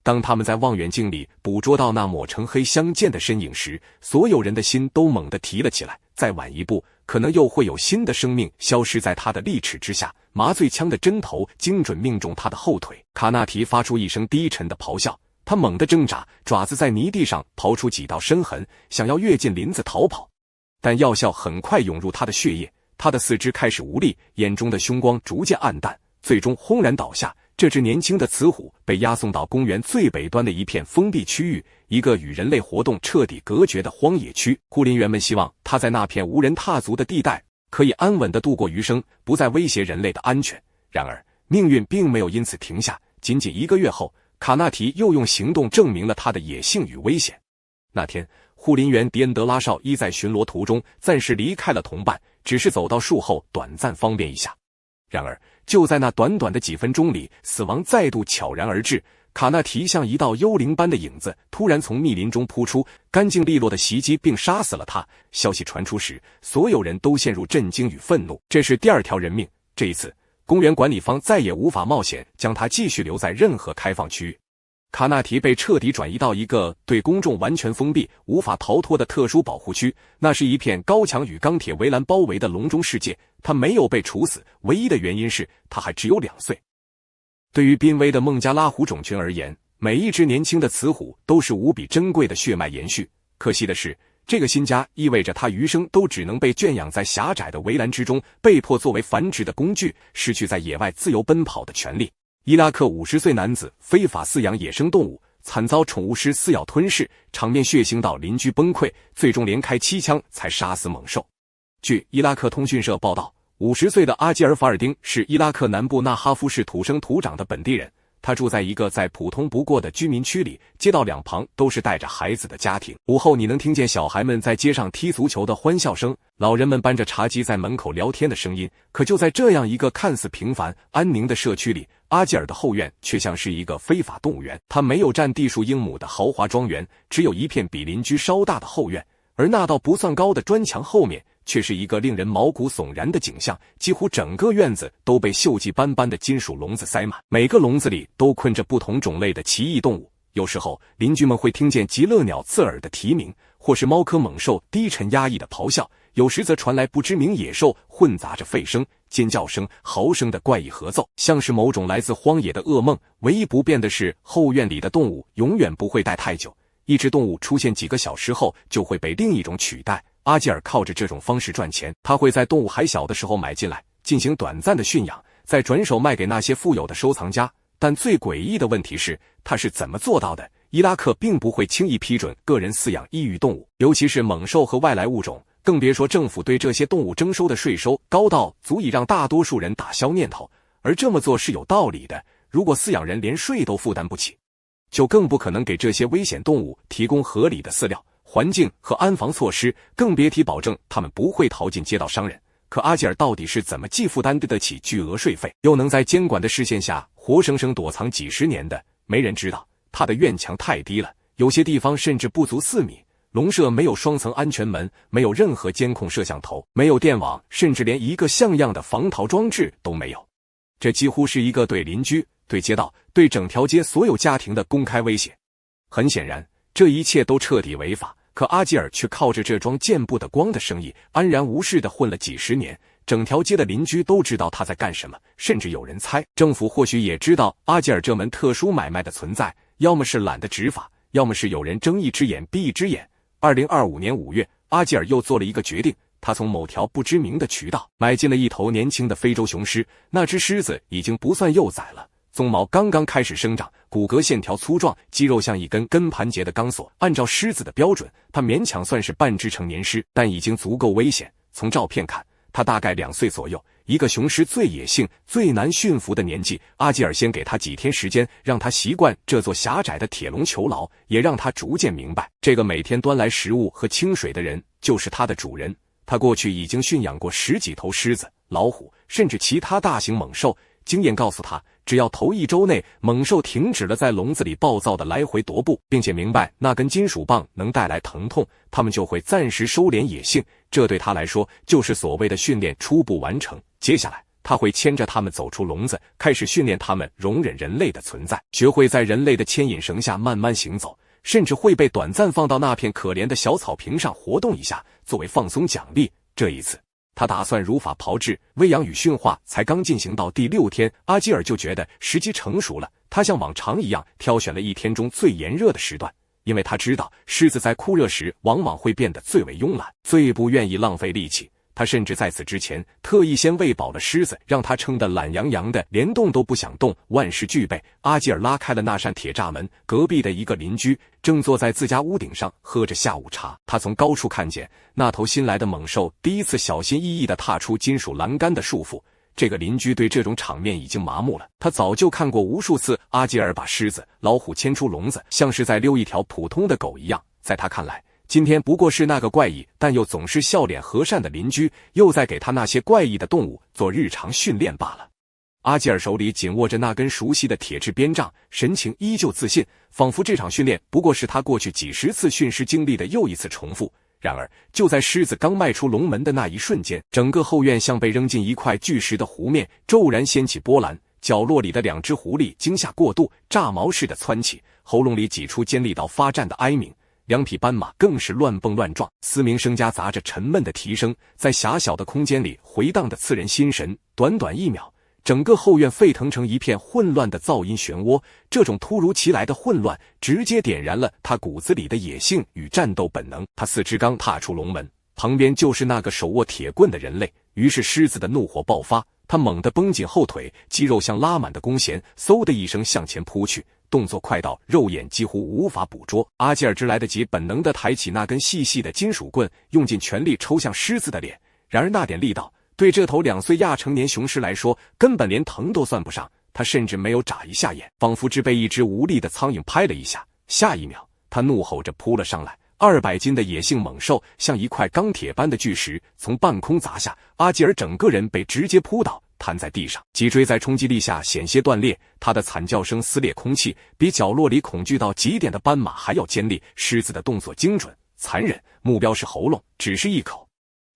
当他们在望远镜里捕捉到那抹橙黑相间的身影时，所有人的心都猛地提了起来。再晚一步，可能又会有新的生命消失在他的利齿之下。麻醉枪的针头精准命中他的后腿。卡纳提发出一声低沉的咆哮，他猛地挣扎，爪子在泥地上刨出几道深痕，想要跃进林子逃跑。但药效很快涌入他的血液，他的四肢开始无力，眼中的凶光逐渐暗淡，最终轰然倒下。这只年轻的雌虎被押送到公园最北端的一片封闭区域，一个与人类活动彻底隔绝的荒野区。护林员们希望它在那片无人踏足的地带可以安稳地度过余生，不再威胁人类的安全。然而命运并没有因此停下，仅仅1个月后，卡纳提又用行动证明了他的野性与危险。那天护林员迪恩德拉绍伊在巡逻途中暂时离开了同伴，只是走到树后短暂方便一下。然而就在那短短的几分钟里，死亡再度悄然而至。卡纳提像一道幽灵般的影子突然从密林中扑出，干净利落地袭击并杀死了他。消息传出时，所有人都陷入震惊与愤怒。这是第2条人命，这一次公园管理方再也无法冒险将他继续留在任何开放区域。卡纳提被彻底转移到一个对公众完全封闭、无法逃脱的特殊保护区，那是一片高墙与钢铁围栏包围的笼中世界。他没有被处死，唯一的原因是他还只有2岁。对于濒危的孟加拉虎种群而言，每一只年轻的雌虎都是无比珍贵的血脉延续。可惜的是，这个新家意味着他余生都只能被圈养在狭窄的围栏之中，被迫作为繁殖的工具，失去在野外自由奔跑的权利。伊拉克50岁男子非法饲养野生动物，惨遭宠物师撕咬吞噬，场面血腥到邻居崩溃，最终连开7枪才杀死猛兽。据伊拉克通讯社报道，50岁的阿基尔·法尔丁是伊拉克南部纳哈夫市土生土长的本地人，他住在一个再普通不过的居民区里，街道两旁都是带着孩子的家庭。午后你能听见小孩们在街上踢足球的欢笑声，老人们搬着茶几在门口聊天的声音。可就在这样一个看似平凡安宁的社区里，阿基尔的后院却像是一个非法动物园。他没有占地数英亩的豪华庄园，只有一片比邻居稍大的后院，而那道不算高的砖墙后面却是一个令人毛骨悚然的景象，几乎整个院子都被锈迹斑斑的金属笼子塞满，每个笼子里都困着不同种类的奇异动物。有时候邻居们会听见极乐鸟刺耳的啼鸣，或是猫科猛兽低沉压抑的咆哮，有时则传来不知名野兽混杂着吠声、尖叫声、嚎声的怪异合奏，像是某种来自荒野的噩梦。唯一不变的是，后院里的动物永远不会待太久，一只动物出现几个小时后就会被另一种取代。阿基尔靠着这种方式赚钱，他会在动物还小的时候买进来，进行短暂的驯养，再转手卖给那些富有的收藏家。但最诡异的问题是，他是怎么做到的？伊拉克并不会轻易批准个人饲养异域动物，尤其是猛兽和外来物种，更别说政府对这些动物征收的税收高到足以让大多数人打消念头。而这么做是有道理的，如果饲养人连税都负担不起，就更不可能给这些危险动物提供合理的饲料、环境和安防措施，更别提保证他们不会逃进街道商人。可阿基尔到底是怎么既负担得起巨额税费，又能在监管的视线下活生生躲藏几十年的？没人知道。他的院墙太低了，有些地方甚至不足4米，笼舍没有双层安全门，没有任何监控摄像头，没有电网，甚至连一个像样的防逃装置都没有。这几乎是一个对邻居、对街道、对整条街所有家庭的公开威胁。很显然，这一切都彻底违法，可阿基尔却靠着这桩见不得光的生意安然无事地混了几十年。整条街的邻居都知道他在干什么，甚至有人猜，政府或许也知道阿基尔这门特殊买卖的存在，要么是懒得执法，要么是有人睁一只眼闭一只眼。2025年5月，阿基尔又做了一个决定，他从某条不知名的渠道买进了一头年轻的非洲雄狮。那只狮子已经不算幼崽了，鬃毛刚刚开始生长，骨骼线条粗壮，肌肉像一根跟盘结的钢索。按照狮子的标准，它勉强算是半只成年狮，但已经足够危险。从照片看，它大概2岁左右，一个雄狮最野性、最难驯服的年纪。阿基尔先给他几天时间，让他习惯这座狭窄的铁笼囚牢，也让他逐渐明白，这个每天端来食物和清水的人就是他的主人。他过去已经驯养过10几头狮子、老虎，甚至其他大型猛兽。经验告诉他，只要头1周内猛兽停止了在笼子里暴躁的来回踱步，并且明白那根金属棒能带来疼痛，他们就会暂时收敛野性。这对他来说就是所谓的训练初步完成。接下来他会牵着他们走出笼子，开始训练他们容忍人类的存在，学会在人类的牵引绳下慢慢行走，甚至会被短暂放到那片可怜的小草坪上活动一下，作为放松奖励。这一次他打算如法炮制。喂养与驯化才刚进行到第6天，阿基尔就觉得时机成熟了。他像往常一样挑选了一天中最炎热的时段，因为他知道狮子在酷热时往往会变得最为慵懒，最不愿意浪费力气。他甚至在此之前特意先喂饱了狮子，让他撑得懒洋洋的，连动都不想动。万事俱备，阿基尔拉开了那扇铁栅门，隔壁的一个邻居正坐在自家屋顶上喝着下午茶。他从高处看见那头新来的猛兽第一次小心翼翼地踏出金属栏杆的束缚。这个邻居对这种场面已经麻木了，他早就看过无数次阿基尔把狮子、老虎牵出笼子，像是在溜一条普通的狗一样。在他看来，今天不过是那个怪异但又总是笑脸和善的邻居又在给他那些怪异的动物做日常训练罢了。阿基尔手里紧握着那根熟悉的铁质鞭杖，神情依旧自信，仿佛这场训练不过是他过去几十次驯狮经历的又一次重复。然而就在狮子刚迈出笼门的那一瞬间，整个后院像被扔进一块巨石的湖面，骤然掀起波澜。角落里的2只狐狸惊吓过度，炸毛似的窜起，喉咙里挤出尖利到发战的哀鸣。2匹斑马更是乱蹦乱撞，嘶鸣声夹杂着沉闷的啼声，在狭小的空间里回荡得刺人心神。短短1秒，整个后院沸腾成一片混乱的噪音漩涡。这种突如其来的混乱直接点燃了他骨子里的野性与战斗本能。他4肢刚踏出笼门，旁边就是那个手握铁棍的人类，于是狮子的怒火爆发，他猛地绷紧后腿，肌肉像拉满的弓弦，嗖的一声向前扑去，动作快到肉眼几乎无法捕捉。阿基尔只来得及本能地抬起那根细细的金属棍，用尽全力抽向狮子的脸。然而那点力道对这头2岁亚成年雄狮来说根本连疼都算不上，他甚至没有眨一下眼，仿佛只被一只无力的苍蝇拍了一下。下一秒，他怒吼着扑了上来，200斤的野性猛兽像一块钢铁般的巨石从半空砸下，阿基尔整个人被直接扑倒，瘫在地上，脊椎在冲击力下险些断裂，他的惨叫声撕裂空气，比角落里恐惧到极点的斑马还要尖利。狮子的动作精准残忍，目标是喉咙，只是一口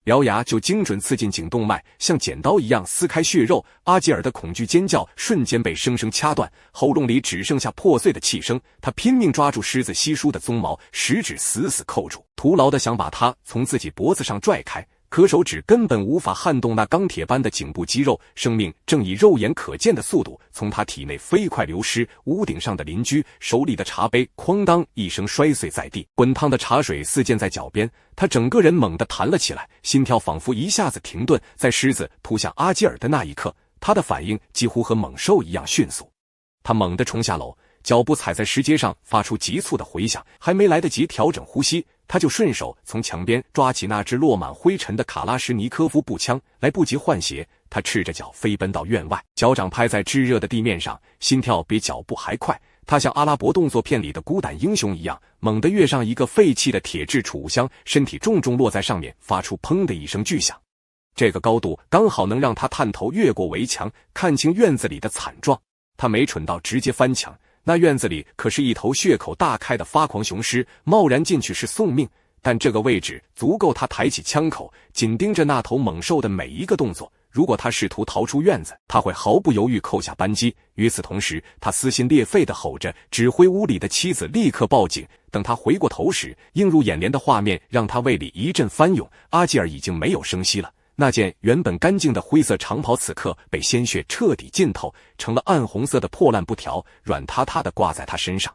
獠牙就精准刺进颈动脉，像剪刀一样撕开血肉。阿基尔的恐惧尖叫瞬间被生生掐断，喉咙里只剩下破碎的气声。他拼命抓住狮子稀疏的鬃毛，食指死死扣住，徒劳地想把它从自己脖子上拽开，可手指根本无法撼动那钢铁般的颈部肌肉。生命正以肉眼可见的速度从他体内飞快流失。屋顶上的邻居手里的茶杯哐当一声摔碎在地，滚烫的茶水四溅在脚边，他整个人猛地弹了起来，心跳仿佛一下子停顿。在狮子扑向阿基尔的那一刻，他的反应几乎和猛兽一样迅速。他猛地冲下楼，脚步踩在石阶上发出急促的回响，还没来得及调整呼吸，他就顺手从墙边抓起那只落满灰尘的卡拉什尼科夫步枪，来不及换鞋，他赤着脚飞奔到院外，脚掌拍在炙热的地面上，心跳比脚步还快。他像阿拉伯动作片里的孤胆英雄一样，猛地跃上一个废弃的铁制储物箱，身体重重落在上面，发出砰的一声巨响。这个高度刚好能让他探头越过围墙，看清院子里的惨状。他没蠢到直接翻墙，那院子里可是一头血口大开的发狂雄狮，贸然进去是送命，但这个位置足够他抬起枪口，紧盯着那头猛兽的每一个动作。如果他试图逃出院子，他会毫不犹豫扣下扳机。与此同时，他撕心裂肺地吼着，指挥屋里的妻子立刻报警。等他回过头时，映入眼帘的画面让他胃里一阵翻涌。阿基尔已经没有声息了，那件原本干净的灰色长袍此刻被鲜血彻底浸透，成了暗红色的破烂布条，软塌塌地挂在他身上。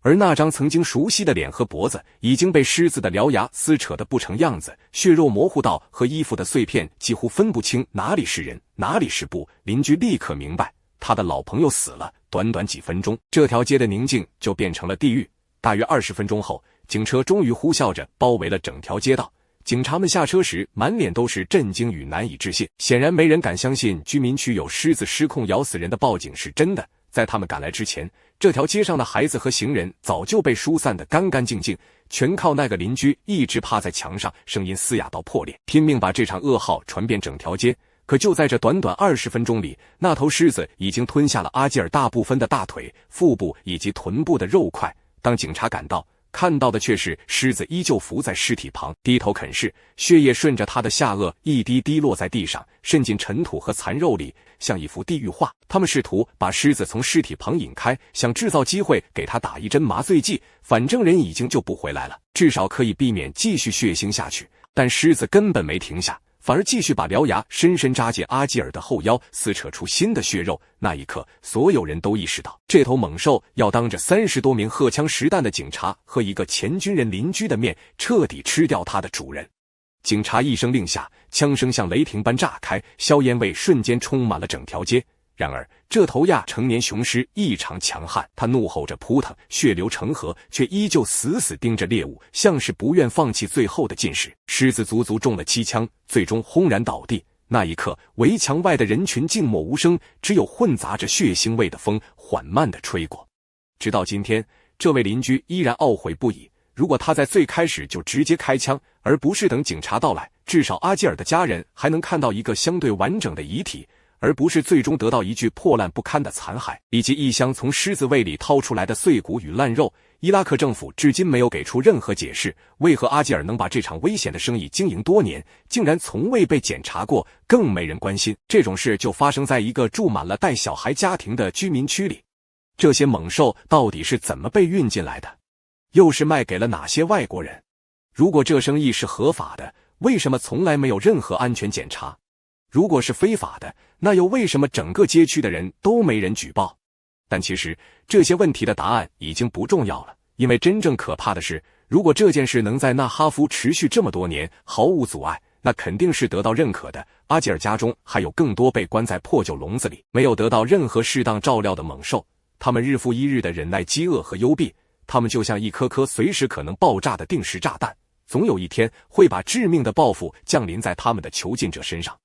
而那张曾经熟悉的脸和脖子已经被狮子的獠牙撕扯得不成样子，血肉模糊到和衣服的碎片几乎分不清哪里是人哪里是布。邻居立刻明白他的老朋友死了。短短几分钟，这条街的宁静就变成了地狱。大约20分钟后，警车终于呼啸着包围了整条街道。警察们下车时满脸都是震惊与难以置信，显然没人敢相信居民区有狮子失控咬死人的报警是真的。在他们赶来之前，这条街上的孩子和行人早就被疏散得干干净净，全靠那个邻居一直趴在墙上，声音嘶哑到破裂，拼命把这场噩耗传遍整条街。可就在这短短20分钟里，那头狮子已经吞下了阿基尔大部分的大腿、腹部以及臀部的肉块。当警察赶到，看到的却是狮子依旧伏在尸体旁，低头啃噬，血液顺着他的下颚一滴滴落在地上，渗进尘土和残肉里，像一幅地狱画。他们试图把狮子从尸体旁引开，想制造机会给他打一针麻醉剂，反正人已经救不回来了，至少可以避免继续血腥下去。但狮子根本没停下，反而继续把獠牙深深扎进阿基尔的后腰，撕扯出新的血肉。那一刻，所有人都意识到，这头猛兽要当着30多名荷枪实弹的警察和一个前军人邻居的面，彻底吃掉它的主人。警察一声令下，枪声像雷霆般炸开，硝烟味瞬间充满了整条街。然而，这头亚成年雄狮异常强悍，它怒吼着扑腾，血流成河，却依旧死死盯着猎物，像是不愿放弃最后的进食。狮子足足中了7枪，最终轰然倒地。那一刻，围墙外的人群静默无声，只有混杂着血腥味的风缓慢地吹过。直到今天，这位邻居依然懊悔不已。如果他在最开始就直接开枪，而不是等警察到来，至少阿基尔的家人还能看到一个相对完整的遗体，而不是最终得到一具破烂不堪的残骸，以及一箱从狮子胃里掏出来的碎骨与烂肉。伊拉克政府至今没有给出任何解释，为何阿基尔能把这场危险的生意经营多年，竟然从未被检查过，更没人关心。这种事就发生在一个住满了带小孩家庭的居民区里。这些猛兽到底是怎么被运进来的？又是卖给了哪些外国人？如果这生意是合法的，为什么从来没有任何安全检查？如果是非法的，那又为什么整个街区的人都没人举报？但其实这些问题的答案已经不重要了，因为真正可怕的是，如果这件事能在纳哈夫持续这么多年，毫无阻碍，那肯定是得到认可的。阿基尔家中还有更多被关在破旧笼子里，没有得到任何适当照料的猛兽，他们日复一日的忍耐饥饿和幽闭，他们就像一颗颗随时可能爆炸的定时炸弹，总有一天会把致命的报复降临在他们的囚禁者身上。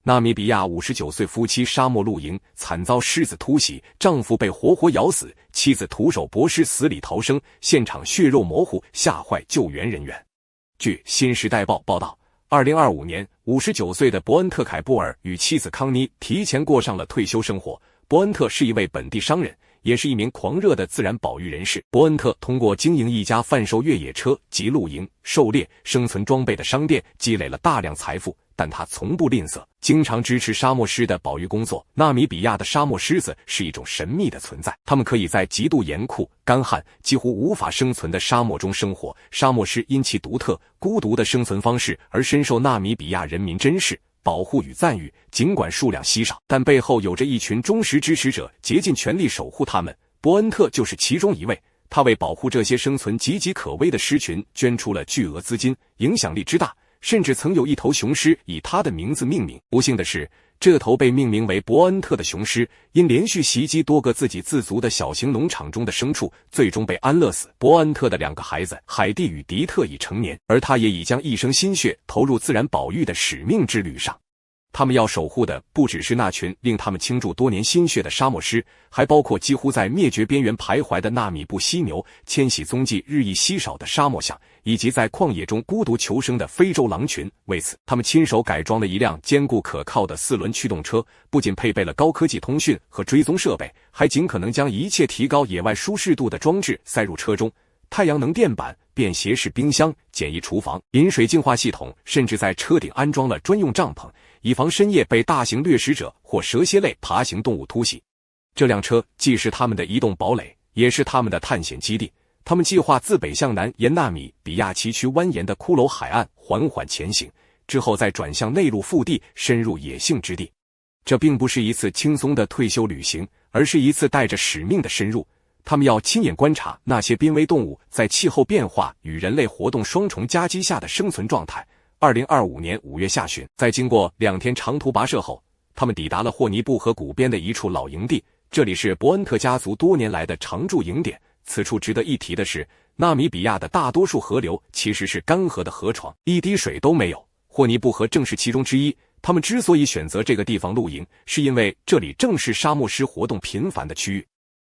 纳米比亚59岁夫妻沙漠露营，惨遭狮子突袭，丈夫被活活咬死，妻子徒手搏尸死里逃生，现场血肉模糊，吓坏救援人员。据《新时代报》报道，2025年59岁的伯恩特·凯布尔与妻子康妮提前过上了退休生活。伯恩特是一位本地商人，也是一名狂热的自然保育人士。伯恩特通过经营一家贩售越野车及露营、狩猎、生存装备的商店，积累了大量财富，但他从不吝啬，经常支持沙漠狮的保育工作。纳米比亚的沙漠狮子是一种神秘的存在，它们可以在极度严酷、干旱、几乎无法生存的沙漠中生活。沙漠狮因其独特、孤独的生存方式而深受纳米比亚人民珍视、保护与赞誉。尽管数量稀少，但背后有着一群忠实支持者，竭尽全力守护他们。伯恩特就是其中一位。他为保护这些生存岌岌可危的狮群捐出了巨额资金，影响力之大，甚至曾有一头雄狮以他的名字命名。不幸的是，这头被命名为伯恩特的雄狮因连续袭击多个自给自足的小型农场中的牲畜，最终被安乐死。伯恩特的2个孩子海蒂与迪特已成年，而他也已将一生心血投入自然保育的使命之旅上。他们要守护的不只是那群令他们倾注多年心血的沙漠狮，还包括几乎在灭绝边缘徘徊的纳米布犀牛、迁徙踪迹日益稀少的沙漠象，以及在旷野中孤独求生的非洲狼群。为此，他们亲手改装了一辆坚固可靠的4轮驱动车，不仅配备了高科技通讯和追踪设备，还尽可能将一切提高野外舒适度的装置塞入车中。太阳能电板、便携式冰箱、简易厨房、饮水净化系统，甚至在车顶安装了专用帐篷，以防深夜被大型掠食者或蛇蝎类爬行动物突袭。这辆车既是他们的移动堡垒，也是他们的探险基地。他们计划自北向南沿纳米比亚崎岖蜿蜒的骷髅海岸缓缓前行，之后再转向内陆腹地，深入野性之地。这并不是一次轻松的退休旅行，而是一次带着使命的深入。他们要亲眼观察那些濒危动物在气候变化与人类活动双重夹击下的生存状态。2025年5月下旬，在经过2天长途跋涉后，他们抵达了霍尼布河谷边的一处老营地，这里是伯恩特家族多年来的常驻营点。此处值得一提的是，纳米比亚的大多数河流其实是干涸的河床，一滴水都没有。霍尼布河正是其中之一，他们之所以选择这个地方露营，是因为这里正是沙漠狮活动频繁的区域。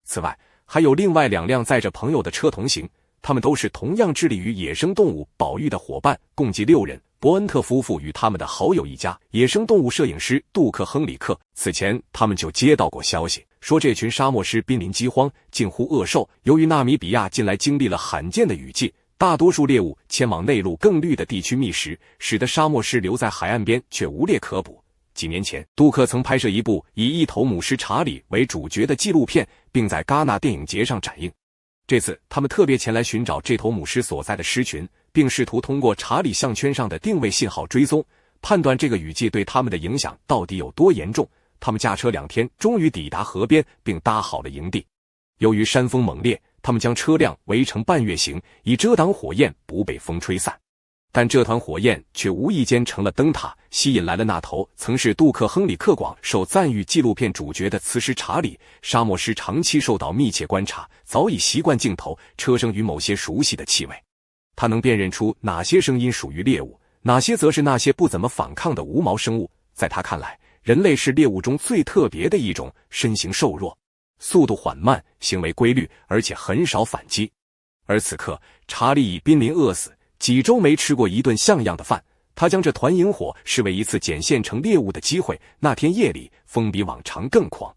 此外，还有另外2辆载着朋友的车同行，他们都是同样致力于野生动物保育的伙伴，共计6人。伯恩特夫妇与他们的好友一家，野生动物摄影师杜克·亨里克。此前他们就接到过消息，说这群沙漠狮濒临饥荒，近乎饿瘦。由于纳米比亚近来经历了罕见的雨季，大多数猎物迁往内陆更绿的地区觅食，使得沙漠狮留在海岸边却无猎可捕。几年前，杜克曾拍摄一部以一头母狮查理为主角的纪录片，并在戛纳电影节上展映。这次他们特别前来寻找这头母狮所在的狮群，并试图通过查理项圈上的定位信号追踪，判断这个雨季对他们的影响到底有多严重。他们驾车2天，终于抵达河边，并搭好了营地。由于山风猛烈，他们将车辆围成半月形，以遮挡火焰不被风吹散。但这团火焰却无意间成了灯塔，吸引来了那头曾是杜克·亨里克广受赞誉纪录片主角的雌狮查理。沙漠狮长期受到密切观察，早已习惯镜头、车声与某些熟悉的气味。它能辨认出哪些声音属于猎物，哪些则是那些不怎么反抗的无毛生物。在他看来，人类是猎物中最特别的一种，身形瘦弱，速度缓慢，行为规律，而且很少反击。而此刻，查理已濒临饿死，几周没吃过一顿像样的饭。他将这团萤火视为一次捡现成猎物的机会。那天夜里，风比往常更狂。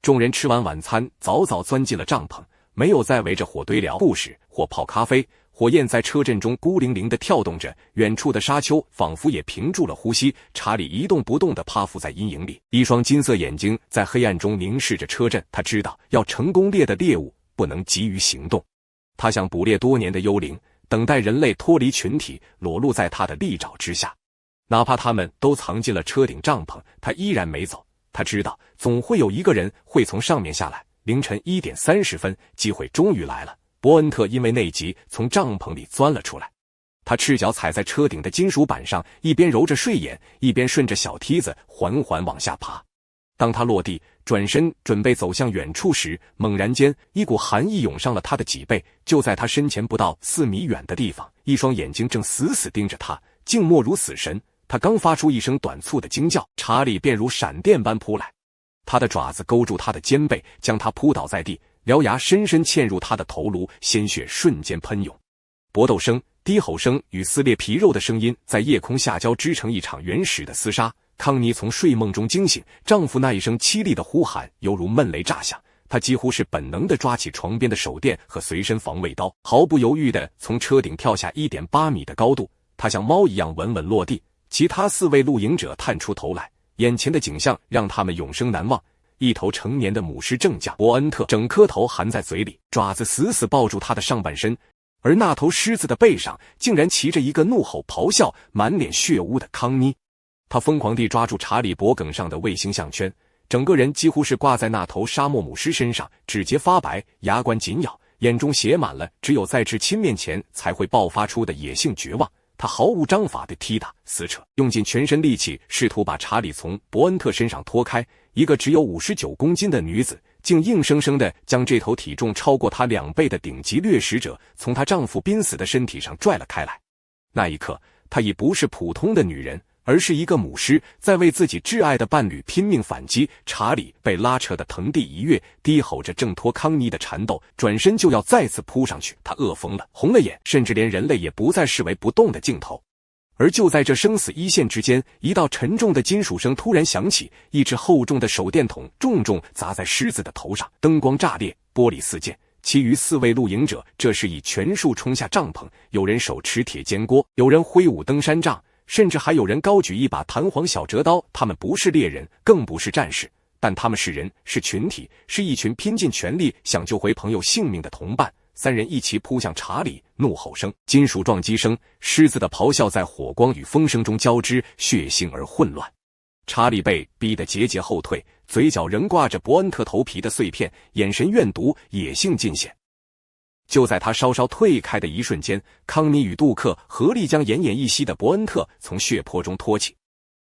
众人吃完晚餐，早早钻进了帐篷，没有再围着火堆聊故事或泡咖啡。火焰在车阵中孤零零地跳动着，远处的沙丘仿佛也屏住了呼吸。查理一动不动地趴伏在阴影里，一双金色眼睛在黑暗中凝视着车阵。他知道，要成功猎的猎物不能急于行动。他像捕猎多年的幽灵，等待人类脱离群体，裸露在他的利爪之下。哪怕他们都藏进了车顶帐篷，他依然没走。他知道，总会有一个人会从上面下来。凌晨1点30分，机会终于来了。伯恩特因为内急从帐篷里钻了出来，他赤脚踩在车顶的金属板上，一边揉着睡眼，一边顺着小梯子缓缓往下爬。当他落地转身准备走向远处时，猛然间一股寒意涌上了他的脊背。就在他身前不到4米远的地方，一双眼睛正死死盯着他，静默如死神。他刚发出一声短促的惊叫，查理便如闪电般扑来，他的爪子勾住他的肩背，将他扑倒在地，獠牙深深嵌入他的头颅，鲜血瞬间喷涌。搏斗声、低吼声与撕裂皮肉的声音在夜空下交织成一场原始的厮杀。康妮从睡梦中惊醒，丈夫那一声凄厉的呼喊犹如闷雷炸响。她几乎是本能地抓起床边的手电和随身防卫刀，毫不犹豫地从车顶跳下 1.8 米的高度。她像猫一样稳稳落地。其他4位露营者探出头来，眼前的景象让他们永生难忘。一头成年的母狮正将伯恩特整颗头含在嘴里，爪子死死抱住他的上半身，而那头狮子的背上竟然骑着一个怒吼咆哮、满脸血污的康妮。他疯狂地抓住查理脖颈上的卫星项圈，整个人几乎是挂在那头沙漠母狮身上，指节发白，牙关紧咬，眼中写满了只有在至亲面前才会爆发出的野性绝望。他毫无章法地踢打、撕扯，用尽全身力气试图把查理从伯恩特身上拖开。一个只有59公斤的女子竟硬生生地将这头体重超过她2倍的顶级掠食者从她丈夫濒死的身体上拽了开来。那一刻，她已不是普通的女人，而是一个母狮，在为自己挚爱的伴侣拼命反击。查理被拉扯得腾地一跃，低吼着挣脱康妮的缠斗，转身就要再次扑上去。他饿疯了，红了眼，甚至连人类也不再视为不动的镜头。而就在这生死一线之间，一道沉重的金属声突然响起，一只厚重的手电筒重重砸在狮子的头上，灯光炸裂，玻璃四溅。其余4位露营者这时已全数冲下帐篷，有人手持铁煎锅，有人挥舞登山杖，甚至还有人高举一把弹簧小折刀。他们不是猎人，更不是战士，但他们是人，是群体，是一群拼尽全力想救回朋友性命的同伴。3人一齐扑向查理，怒吼声、金属撞击声、狮子的咆哮在火光与风声中交织，血腥而混乱。查理被逼得节节后退，嘴角仍挂着伯恩特头皮的碎片，眼神怨毒，野性尽显。就在他稍稍退开的一瞬间，康妮与杜克合力将奄奄一息的伯恩特从血泊中拖起。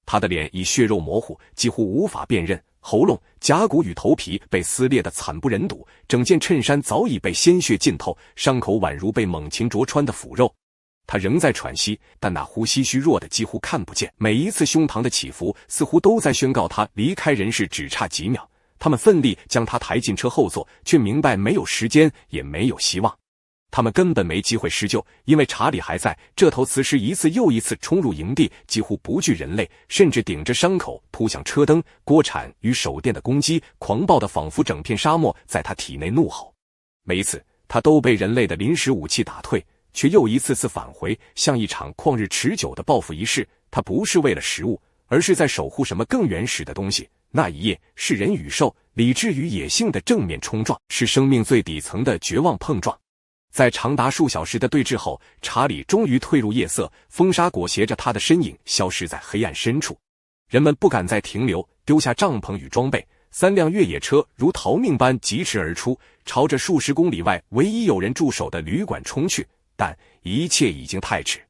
他的脸已血肉模糊，几乎无法辨认，喉咙、甲骨与头皮被撕裂得惨不忍睹，整件衬衫早已被鲜血浸透，伤口宛如被猛禽啄穿的腐肉。他仍在喘息，但那呼吸虚弱的几乎看不见。每一次胸膛的起伏似乎都在宣告他离开人世只差几秒。他们奋力将他抬进车后座，却明白没有时间，也没有希望。他们根本没机会施救，因为查理还在。这头雌狮一次又一次冲入营地，几乎不惧人类，甚至顶着伤口扑向车灯、锅铲与手电的攻击，狂暴的仿佛整片沙漠在他体内怒吼。每一次他都被人类的临时武器打退，却又一次次返回，像一场旷日持久的报复仪式。他不是为了食物，而是在守护什么更原始的东西。那一夜是人与兽、理智与野性的正面冲撞，是生命最底层的绝望碰撞。在长达数小时的对峙后，查理终于退入夜色，风沙裹挟着他的身影消失在黑暗深处。人们不敢再停留，丢下帐篷与装备，3辆越野车如逃命般疾驰而出，朝着数十公里外唯一有人驻守的旅馆冲去。但一切已经太迟。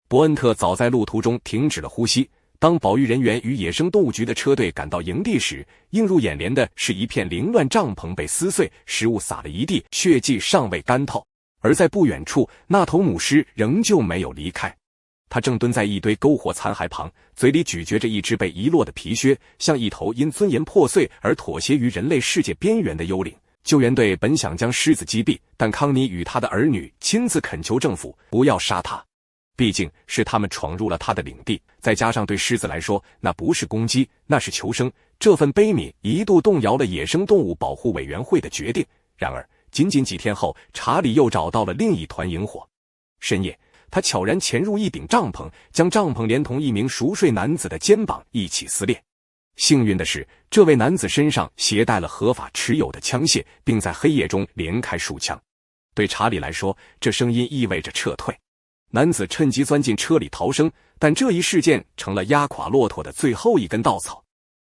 伯恩特早在路途中停止了呼吸。当保育人员与野生动物局的车队赶到营地时，映入眼帘的是一片凌乱，帐篷被撕碎，食物撒了一地，血迹尚未干透。而在不远处，那头母狮仍旧没有离开。它正蹲在一堆篝火残骸旁，嘴里咀嚼着一只被遗落的皮靴，像一头因尊严破碎而妥协于人类世界边缘的幽灵。救援队本想将狮子击毙，但康妮与他的儿女亲自恳求政府不要杀他，毕竟是他们闯入了他的领地，再加上对狮子来说，那不是攻击，那是求生。这份悲悯一度动摇了野生动物保护委员会的决定。然而仅仅几天后，查理又找到了另一团萤火。深夜，他悄然潜入一顶帐篷，将帐篷连同一名熟睡男子的肩膀一起撕裂。幸运的是，这位男子身上携带了合法持有的枪械，并在黑夜中连开数枪。对查理来说，这声音意味着撤退。男子趁机钻进车里逃生，但这一事件成了压垮骆驼的最后一根稻草。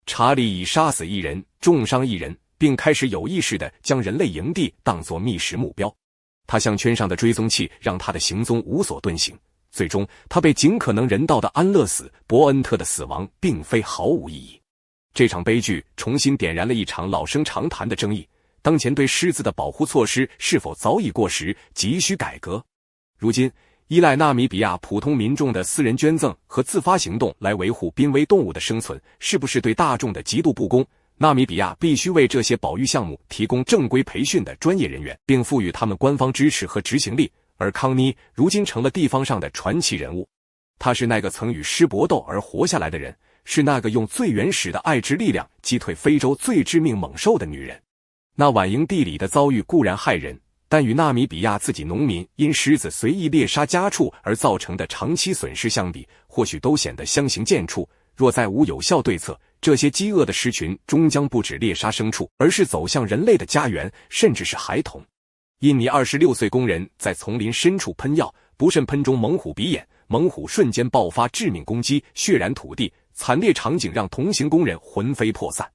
查理已杀死一人，重伤一人，并开始有意识地将人类营地当作觅食目标。他项圈上的追踪器让他的行踪无所遁形，最终他被尽可能人道地安乐死。伯恩特的死亡并非毫无意义。这场悲剧重新点燃了一场老生常谈的争议：当前对狮子的保护措施是否早已过时，急需改革？如今依赖纳米比亚普通民众的私人捐赠和自发行动来维护濒危动物的生存，是不是对大众的极度不公？纳米比亚必须为这些保育项目提供正规培训的专业人员，并赋予他们官方支持和执行力。而康妮如今成了地方上的传奇人物，她是那个曾与狮搏斗而活下来的人，是那个用最原始的爱之力量击退非洲最致命猛兽的女人。那晚营地里的遭遇固然骇人，但与纳米比亚自己农民因狮子随意猎杀家畜而造成的长期损失相比，或许都显得相形见绌。若再无有效对策，这些饥饿的狮群终将不止猎杀牲畜，而是走向人类的家园，甚至是孩童。印尼26岁工人在丛林深处喷药，不慎喷中猛虎鼻眼，猛虎瞬间爆发致命攻击，血染土地，惨烈场景让同行工人魂飞魄散。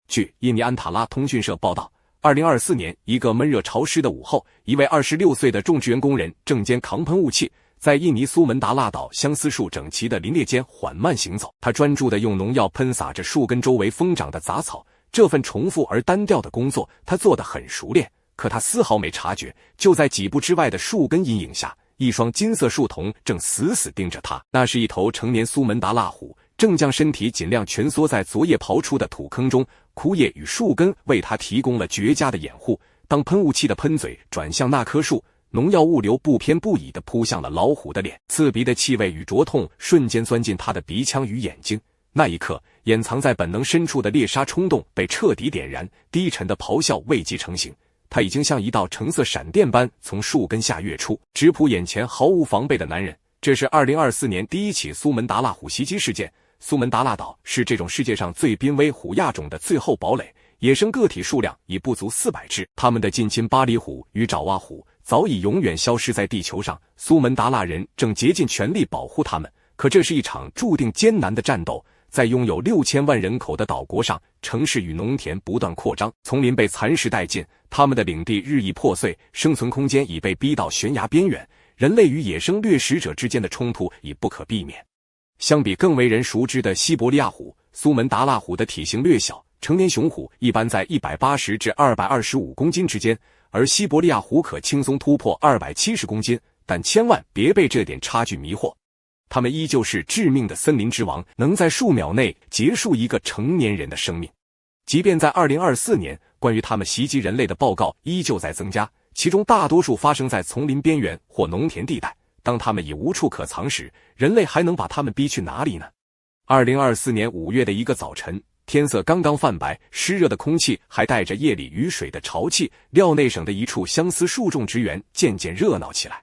据印尼安塔拉通讯社报道，2024年一个闷热潮湿的午后，一位26岁的种植园工人正肩扛喷雾器，在印尼苏门答腊岛相思树整齐的林列间缓慢行走。他专注地用农药喷洒着树根周围疯长的杂草，这份重复而单调的工作他做得很熟练，可他丝毫没察觉，就在几步之外的树根阴影下，一双金色树瞳正死死盯着他。那是一头成年苏门答腊虎，正将身体尽量蜷缩在昨夜刨出的土坑中，枯叶与树根为他提供了绝佳的掩护。当喷雾器的喷嘴转向那棵树，农药物流不偏不倚地扑向了老虎的脸，刺鼻的气味与灼痛瞬间钻进他的鼻腔与眼睛。那一刻，掩藏在本能深处的猎杀冲动被彻底点燃，低沉的咆哮未及成型，他已经像一道橙色闪电般从树根下跃出，直扑眼前毫无防备的男人。这是2024年第一起苏门答腊虎袭击事件。苏门答腊岛是这种世界上最濒危虎亚种的最后堡垒，野生个体数量已不足400只，它们的近亲巴厘虎与爪哇虎早已永远消失在地球上，苏门答腊人正竭尽全力保护它们。可这是一场注定艰难的战斗，在拥有6000万人口的岛国上，城市与农田不断扩张，丛林被蚕食殆尽，他们的领地日益破碎，生存空间已被逼到悬崖边缘，人类与野生掠食者之间的冲突已不可避免。相比更为人熟知的西伯利亚虎，苏门答腊虎的体型略小，成年雄虎一般在180至225公斤之间，而西伯利亚虎可轻松突破270公斤。但千万别被这点差距迷惑。他们依旧是致命的森林之王，能在数秒内结束一个成年人的生命。即便在2024年，关于他们袭击人类的报告依旧在增加，其中大多数发生在丛林边缘或农田地带。当他们已无处可藏时，人类还能把他们逼去哪里呢？2024年5月的一个早晨，天色刚刚泛白，湿热的空气还带着夜里雨水的潮气，廖内省的一处相思树种植园渐渐热闹起来。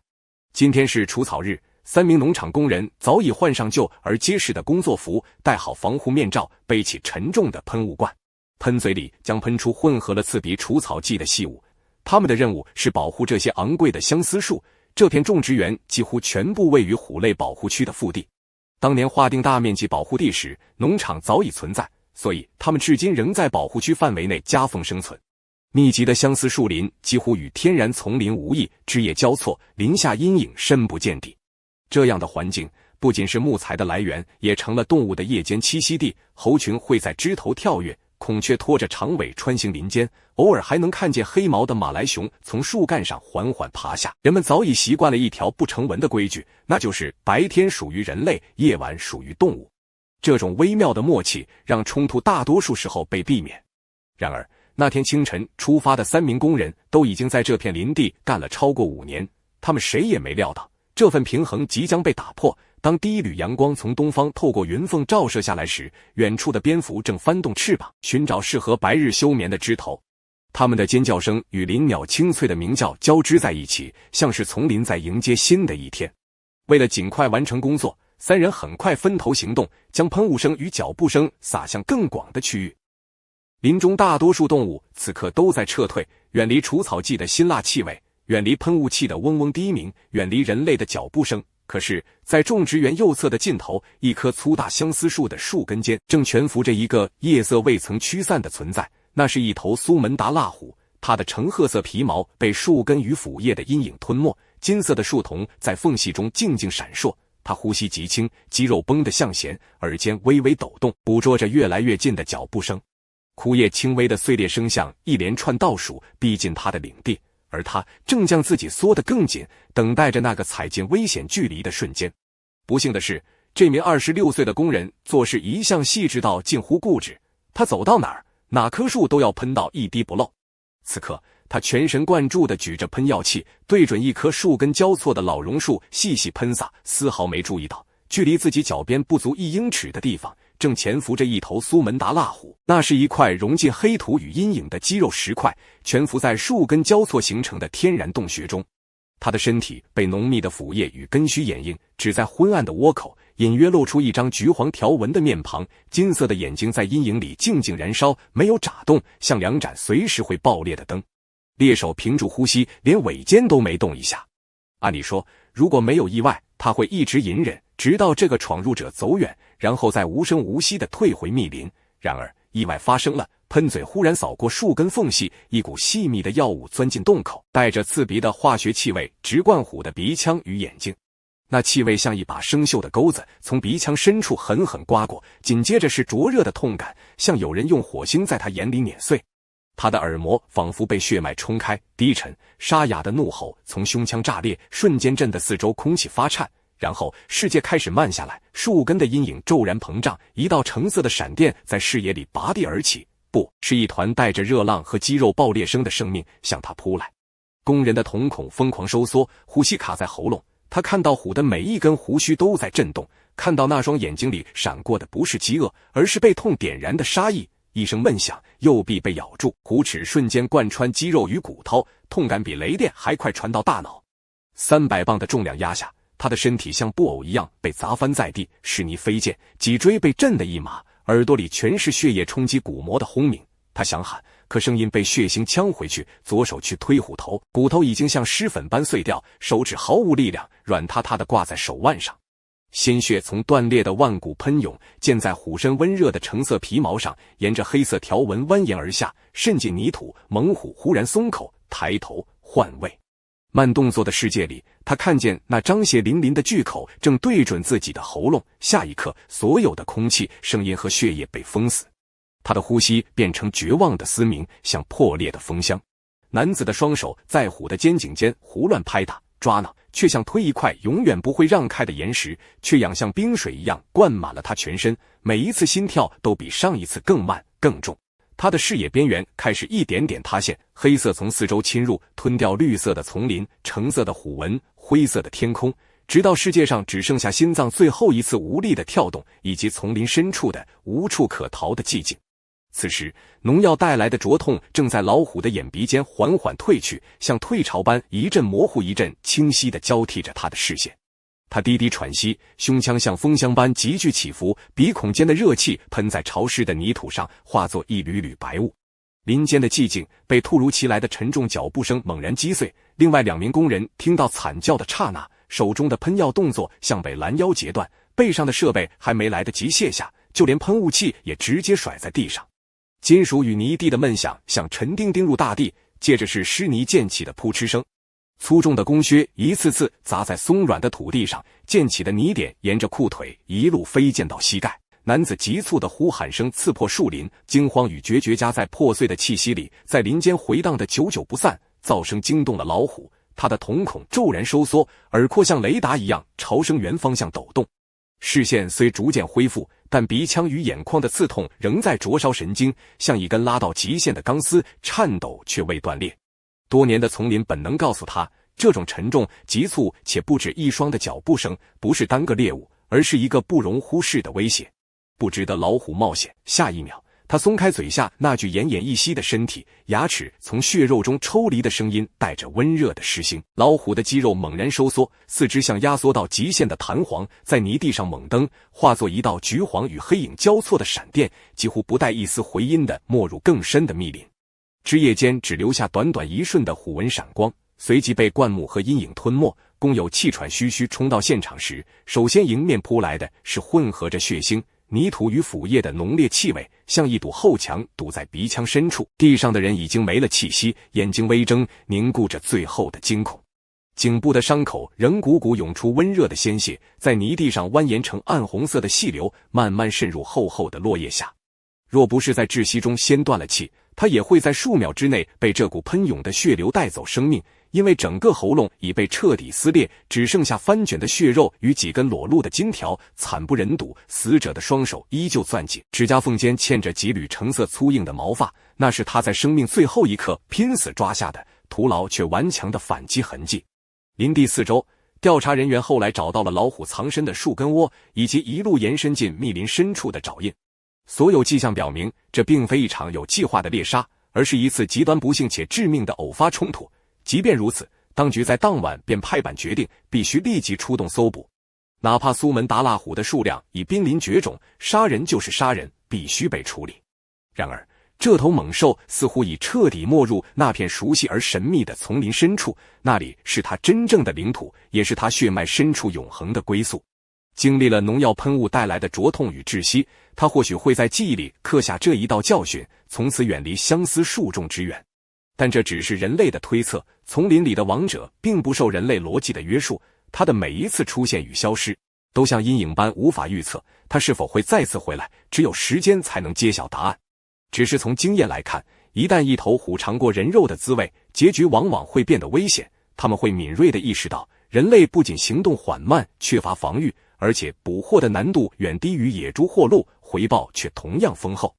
今天是除草日，3名农场工人早已换上旧而结实的工作服，戴好防护面罩，背起沉重的喷雾罐，喷嘴里将喷出混合了刺鼻除草剂的细雾。他们的任务是保护这些昂贵的相思树。这片种植园几乎全部位于虎类保护区的腹地。当年划定大面积保护地时，农场早已存在，所以他们至今仍在保护区范围内夹缝生存。密集的相思树林几乎与天然丛林无异，枝叶交错，林下阴影深不见底。这样的环境不仅是木材的来源，也成了动物的夜间栖息地。猴群会在枝头跳跃，孔雀拖着长尾穿行林间，偶尔还能看见黑毛的马来熊从树干上缓缓爬下。人们早已习惯了一条不成文的规矩，那就是白天属于人类，夜晚属于动物。这种微妙的默契让冲突大多数时候被避免。然而那天清晨出发的3名工人都已经在这片林地干了超过5年，他们谁也没料到这份平衡即将被打破。当第一缕阳光从东方透过云缝照射下来时，远处的蝙蝠正翻动翅膀，寻找适合白日休眠的枝头。它们的尖叫声与林鸟清脆的鸣叫交织在一起，像是丛林在迎接新的一天。为了尽快完成工作，3人很快分头行动，将喷雾声与脚步声撒向更广的区域。林中大多数动物此刻都在撤退，远离除草剂的辛辣气味，远离喷雾器的嗡嗡低鸣，远离人类的脚步声。可是在种植园右侧的尽头，一棵粗大相思树的树根间正蜷伏着一个夜色未曾驱散的存在，那是一头苏门答腊虎。它的橙褐色皮毛被树根与腐叶的阴影吞没，金色的树瞳在缝隙中静静闪烁。它呼吸极轻，肌肉绷得像弦，耳尖微微抖动，捕捉着越来越近的脚步声。枯叶轻微的碎裂声像一连串倒数逼近它的领地，而他正将自己缩得更紧，等待着那个踩进危险距离的瞬间。不幸的是，这名26岁的工人做事一向细致到近乎固执，他走到哪儿，哪棵树都要喷到一滴不漏。此刻他全神贯注地举着喷药器，对准一棵树根交错的老榕树细细喷洒，丝毫没注意到距离自己脚边不足1英尺的地方正潜伏着一头苏门答腊虎。那是一块融进黑土与阴影的肌肉石块，蜷伏在树根交错形成的天然洞穴中。它的身体被浓密的腐叶与根须掩映，只在昏暗的窝口隐约露出一张橘黄条纹的面庞，金色的眼睛在阴影里静静燃烧，没有眨动，像2盏随时会爆裂的灯。猎手屏住呼吸，连尾尖都没动一下。按理说，如果没有意外，他会一直隐忍，直到这个闯入者走远，然后再无声无息地退回密林。然而意外发生了，喷嘴忽然扫过树根缝隙，一股细密的药物钻进洞口，带着刺鼻的化学气味直灌虎的鼻腔与眼睛。那气味像一把生锈的钩子，从鼻腔深处狠狠刮过，紧接着是灼热的痛感，像有人用火星在他眼里碾碎。他的耳膜仿佛被血脉冲开，低沉沙哑的怒吼从胸腔炸裂，瞬间震得四周空气发颤。然后世界开始慢下来，树根的阴影骤然膨胀，一道橙色的闪电在视野里拔地而起，不是一团带着热浪和肌肉爆裂声的生命向他扑来。工人的瞳孔疯狂收缩，呼吸卡在喉咙。他看到虎的每一根胡须都在震动，看到那双眼睛里闪过的不是饥饿，而是被痛点燃的杀意。一声闷响，右臂被咬住，虎齿瞬间贯穿肌肉与骨头，痛感比雷电还快传到大脑。300磅的重量压下，他的身体像布偶一样被砸翻在地，湿泥飞溅，脊椎被震得一麻，耳朵里全是血液冲击鼓膜的轰鸣。他想喊，可声音被血腥呛回去，左手去推虎头，骨头已经像湿粉般碎掉，手指毫无力量，软塌塌地挂在手腕上。鲜血从断裂的腕骨喷涌，溅在虎身温热的橙色皮毛上，沿着黑色条纹蜿蜒而下，渗进泥土。猛虎忽然松口，抬头换位。慢动作的世界里，他看见那张血淋淋的巨口正对准自己的喉咙，下一刻，所有的空气、声音和血液被封死。他的呼吸变成绝望的嘶鸣，像破裂的风箱。男子的双手在虎的肩颈间胡乱拍打，抓挠，却像推一块永远不会让开的岩石，缺氧像冰水一样灌满了他全身，每一次心跳都比上一次更慢更重。他的视野边缘开始一点点塌陷，黑色从四周侵入，吞掉绿色的丛林、橙色的虎纹、灰色的天空，直到世界上只剩下心脏最后一次无力的跳动，以及丛林深处的无处可逃的寂静。此时，农药带来的灼痛正在老虎的眼鼻间缓缓退去，像退潮般一阵模糊一阵清晰地交替着他的视线。他低低喘息，胸腔像风箱般急剧起伏，鼻孔间的热气喷在潮湿的泥土上，化作一缕缕白雾。林间的寂静被突如其来的沉重脚步声猛然击碎。另外2名工人听到惨叫的刹那，手中的喷药动作像被拦腰截断，背上的设备还没来得及卸下，就连喷雾器也直接甩在地上。金属与泥地的闷响像沉钉钉入大地，接着是湿泥溅起的扑哧声。粗重的弓靴一次次砸在松软的土地上，溅起的泥点沿着裤腿一路飞溅到膝盖。男子急促的呼喊声刺破树林，惊慌与决绝夹在破碎的气息里，在林间回荡得久久不散。噪声惊动了老虎，他的瞳孔骤然收缩，耳廓像雷达一样朝声源方向抖动。视线虽逐渐恢复，但鼻腔与眼眶的刺痛仍在灼烧神经，像一根拉到极限的钢丝，颤抖却未断裂。多年的丛林本能告诉他，这种沉重、急促且不止一双的脚步声不是单个猎物，而是一个不容忽视的威胁。不值得老虎冒险。下一秒，他松开嘴下那具奄奄一息的身体，牙齿从血肉中抽离的声音带着温热的湿腥。老虎的肌肉猛然收缩，四肢像压缩到极限的弹簧，在泥地上猛蹬，化作一道橘黄与黑影交错的闪电，几乎不带一丝回音地没入更深的密林。枝叶间只留下短短一瞬的虎纹闪光，随即被灌木和阴影吞没。工友气喘吁吁冲到现场时，首先迎面扑来的是混合着血腥、泥土与腐叶的浓烈气味，像一堵厚墙堵在鼻腔深处。地上的人已经没了气息，眼睛微睁，凝固着最后的惊恐。颈部的伤口仍汩汩涌出温热的鲜血，在泥地上蜿蜒成暗红色的细流，慢慢渗入厚厚的落叶下。若不是在窒息中先断了气，他也会在数秒之内被这股喷涌的血流带走生命，因为整个喉咙已被彻底撕裂，只剩下翻卷的血肉与几根裸露的金条，惨不忍睹。死者的双手依旧攥紧，指甲缝间嵌着几缕橙色粗硬的毛发，那是他在生命最后一刻拼死抓下的，徒劳却顽强的反击痕迹。林地四周，调查人员后来找到了老虎藏身的树根窝，以及一路延伸进密林深处的爪印。所有迹象表明，这并非一场有计划的猎杀，而是一次极端不幸且致命的偶发冲突。即便如此，当局在当晚便拍板决定，必须立即出动搜捕。哪怕苏门答腊虎的数量已濒临绝种，杀人就是杀人，必须被处理。然而，这头猛兽似乎已彻底没入那片熟悉而神秘的丛林深处，那里是它真正的领土，也是它血脉深处永恒的归宿。经历了农药喷雾带来的灼痛与窒息，他或许会在记忆里刻下这一道教训，从此远离相思数众之远。但这只是人类的推测，丛林里的王者并不受人类逻辑的约束，他的每一次出现与消失都像阴影般无法预测，他是否会再次回来，只有时间才能揭晓答案。只是从经验来看，一旦一头虎尝过人肉的滋味，结局往往会变得危险。他们会敏锐地意识到，人类不仅行动缓慢，缺乏防御，而且捕获的难度远低于野猪或鹿，回报却同样丰厚。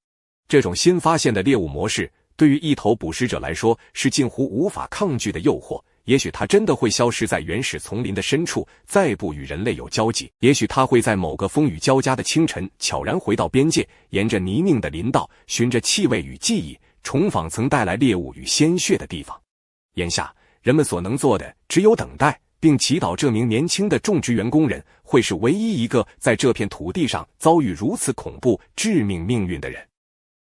这种新发现的猎物模式，对于一头捕食者来说是近乎无法抗拒的诱惑。也许它真的会消失在原始丛林的深处，再不与人类有交集。也许它会在某个风雨交加的清晨悄然回到边界，沿着泥泞的林道，循着气味与记忆，重访曾带来猎物与鲜血的地方。眼下，人们所能做的只有等待，并祈祷这名年轻的种植园工人会是唯一一个在这片土地上遭遇如此恐怖致命命运的人。